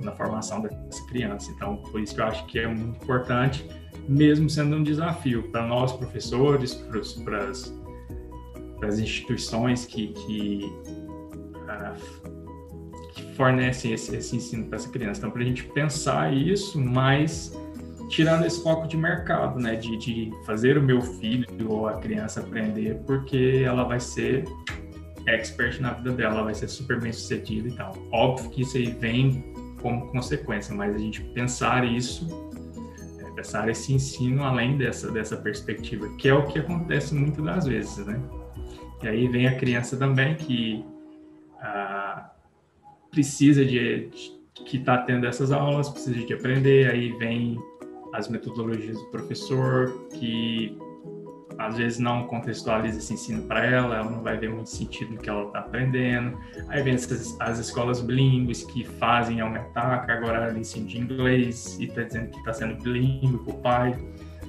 [SPEAKER 3] na formação dessa criança. Então, por isso que eu acho que é muito importante, mesmo sendo um desafio para nós, professores, para as instituições que fornecem esse ensino para essa criança. Então, para a gente pensar isso, mas tirando esse foco de mercado, né, de fazer o meu filho ou a criança aprender, porque ela vai ser expert na vida dela, ela vai ser super bem sucedida e tal. Óbvio que isso aí vem como consequência, mas a gente pensar isso, pensar esse ensino além dessa perspectiva, que é o que acontece muitas das vezes, né? E aí vem a criança também que precisa que está tendo essas aulas, precisa de aprender, aí vem as metodologias do professor, que às vezes não contextualiza esse ensino para ela não vai ver muito sentido no que ela está aprendendo. Aí vem as escolas bilíngues que fazem aumentar a carga horária de ensino de inglês e está dizendo que está sendo bilíngue para o pai,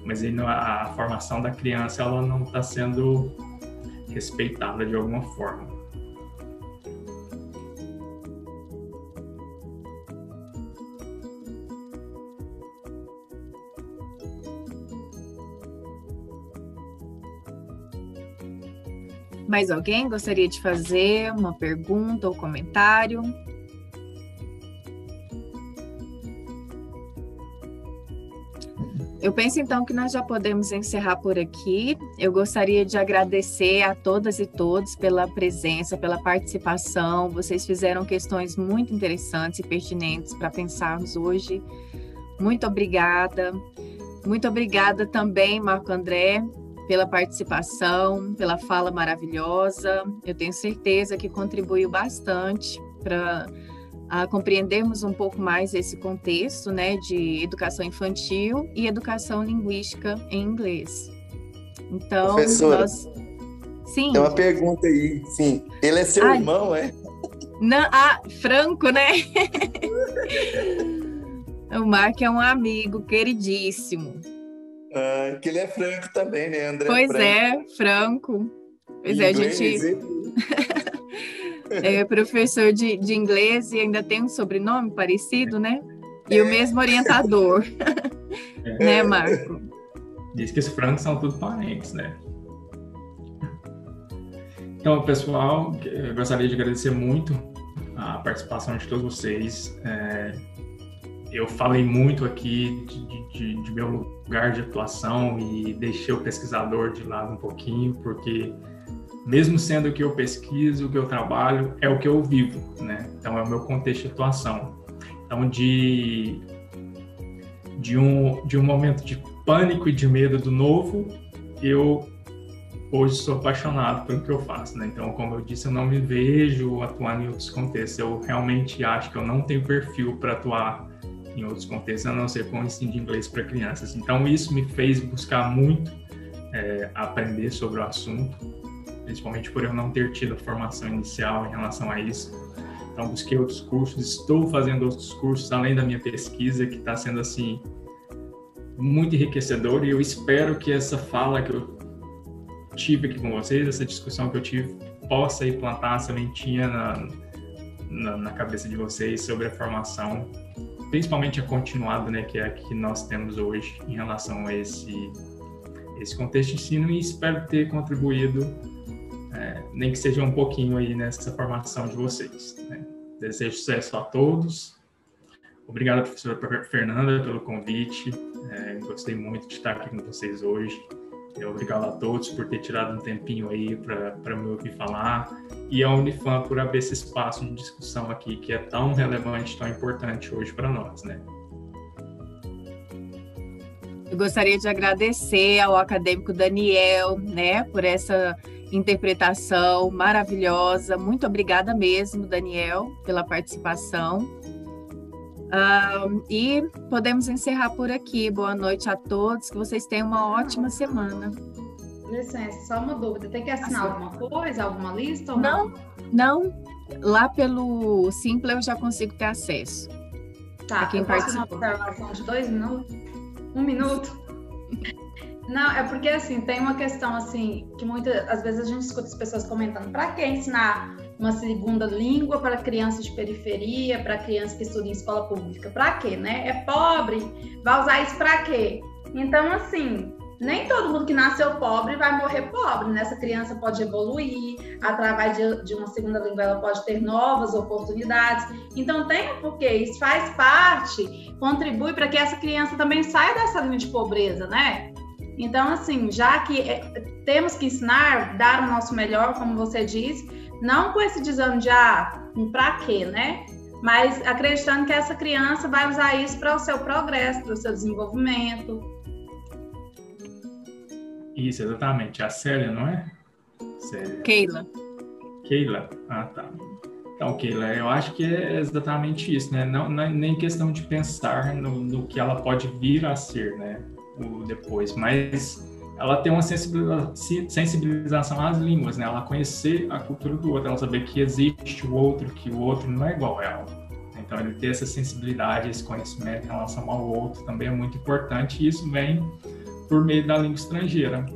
[SPEAKER 3] mas aí a formação da criança ela não está sendo respeitada de alguma forma.
[SPEAKER 2] Mais alguém gostaria de fazer uma pergunta ou comentário? Eu penso então que nós já podemos encerrar por aqui. Eu gostaria de agradecer a todas e todos pela presença, pela participação. Vocês fizeram questões muito interessantes e pertinentes para pensarmos hoje. Muito obrigada. Muito obrigada também, Marco André, pela participação, pela fala maravilhosa. Eu tenho certeza que contribuiu bastante para compreendermos um pouco mais esse contexto, né, de educação infantil e educação linguística em inglês. Então,
[SPEAKER 11] professora,
[SPEAKER 2] Sim.
[SPEAKER 11] Tem uma pergunta aí. Sim, ele é seu irmão, é?
[SPEAKER 2] Não, Franco, né? O Marco é um amigo queridíssimo.
[SPEAKER 11] Que ele é franco também, né, André?
[SPEAKER 2] Pois
[SPEAKER 11] Franco.
[SPEAKER 2] é, Franco. Pois é, a gente é professor de inglês e ainda tem um sobrenome parecido, né? E o mesmo orientador, né, Marco?
[SPEAKER 3] Diz que os francos são tudo parentes, né? Então, pessoal, eu gostaria de agradecer muito a participação de todos vocês. Eu falei muito aqui de meu lugar de atuação e deixei o pesquisador de lado um pouquinho, porque mesmo sendo o que eu pesquiso, o que eu trabalho, é o que eu vivo, né? Então, é o meu contexto de atuação. Então, de um momento de pânico e de medo do novo, eu hoje sou apaixonado pelo que eu faço, né? Então, como eu disse, eu não me vejo atuando em outros contextos. Eu realmente acho que eu não tenho perfil para atuar em outros contextos, a não ser com o ensino de inglês para crianças. Então, isso me fez buscar muito aprender sobre o assunto, principalmente por eu não ter tido a formação inicial em relação a isso. Então, busquei outros cursos, estou fazendo outros cursos, além da minha pesquisa, que está sendo, assim, muito enriquecedor, e eu espero que essa fala que eu tive aqui com vocês, essa discussão que eu tive, possa ir plantar a sementinha na cabeça de vocês sobre a formação, principalmente a continuada, né, que é a que nós temos hoje em relação a esse contexto de ensino, e espero ter contribuído, nem que seja um pouquinho aí nessa formação de vocês, né? Desejo sucesso a todos. Obrigado, professora Fernanda, pelo convite. Gostei muito de estar aqui com vocês hoje. Obrigado a todos por ter tirado um tempinho aí para me ouvir falar, e a Unifam por abrir esse espaço de discussão aqui, que é tão relevante, tão importante hoje para nós, né?
[SPEAKER 2] Eu gostaria de agradecer ao acadêmico Daniel, né, por essa interpretação maravilhosa. Muito obrigada mesmo, Daniel, pela participação. E podemos encerrar por aqui. Boa noite a todos, que vocês tenham uma ótima semana.
[SPEAKER 5] Licença, só uma dúvida. Tem que assinar alguma coisa, alguma lista ou
[SPEAKER 2] não? Não. Lá pelo Simpla eu já consigo ter acesso.
[SPEAKER 5] Tá, eu posso fazer uma observação de 2 minutos? 1 minuto? Não, é porque assim, tem uma questão assim, que às vezes a gente escuta as pessoas comentando, para que ensinar uma segunda língua para crianças de periferia, para crianças que estudam em escola pública. Para quê, né? É pobre, vai usar isso para quê? Então, assim, nem todo mundo que nasceu pobre vai morrer pobre, né? Essa criança pode evoluir, através de uma segunda língua ela pode ter novas oportunidades. Então, tem um porquê, isso faz parte, contribui para que essa criança também saia dessa linha de pobreza, né? Então, assim, já que temos que ensinar, dar o nosso melhor, como você disse, não com esse desânimo de, pra quê, né? Mas acreditando que essa criança vai usar isso para o seu progresso, para o seu desenvolvimento.
[SPEAKER 3] Isso, exatamente. A Célia, não é? Célia. Keila. Ah, tá. Então, Keila, eu acho que é exatamente isso, né? Não é nem questão de pensar no que ela pode vir a ser, né? Depois, mas ela tem uma sensibilização às línguas, né? Ela conhecer a cultura do outro, ela saber que existe o outro, que o outro não é igual a ela. Então, ele ter essa sensibilidade, esse conhecimento em relação ao outro também é muito importante, e isso vem por meio da língua estrangeira,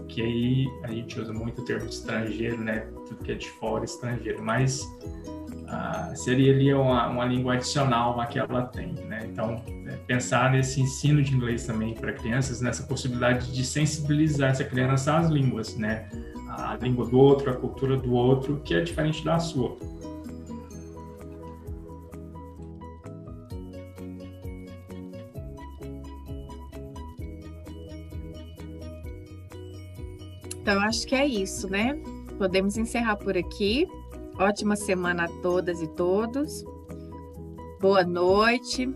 [SPEAKER 3] que aí a gente usa muito o termo estrangeiro, né? Tudo que é de fora, estrangeiro, mas seria ali uma língua adicional a que ela tem, né? Então, pensar nesse ensino de inglês também para crianças, nessa possibilidade de sensibilizar essa criança às línguas, né? A língua do outro, a cultura do outro, que é diferente da sua.
[SPEAKER 2] Então, eu acho que é isso, né? Podemos encerrar por aqui. Ótima semana a todas e todos. Boa noite.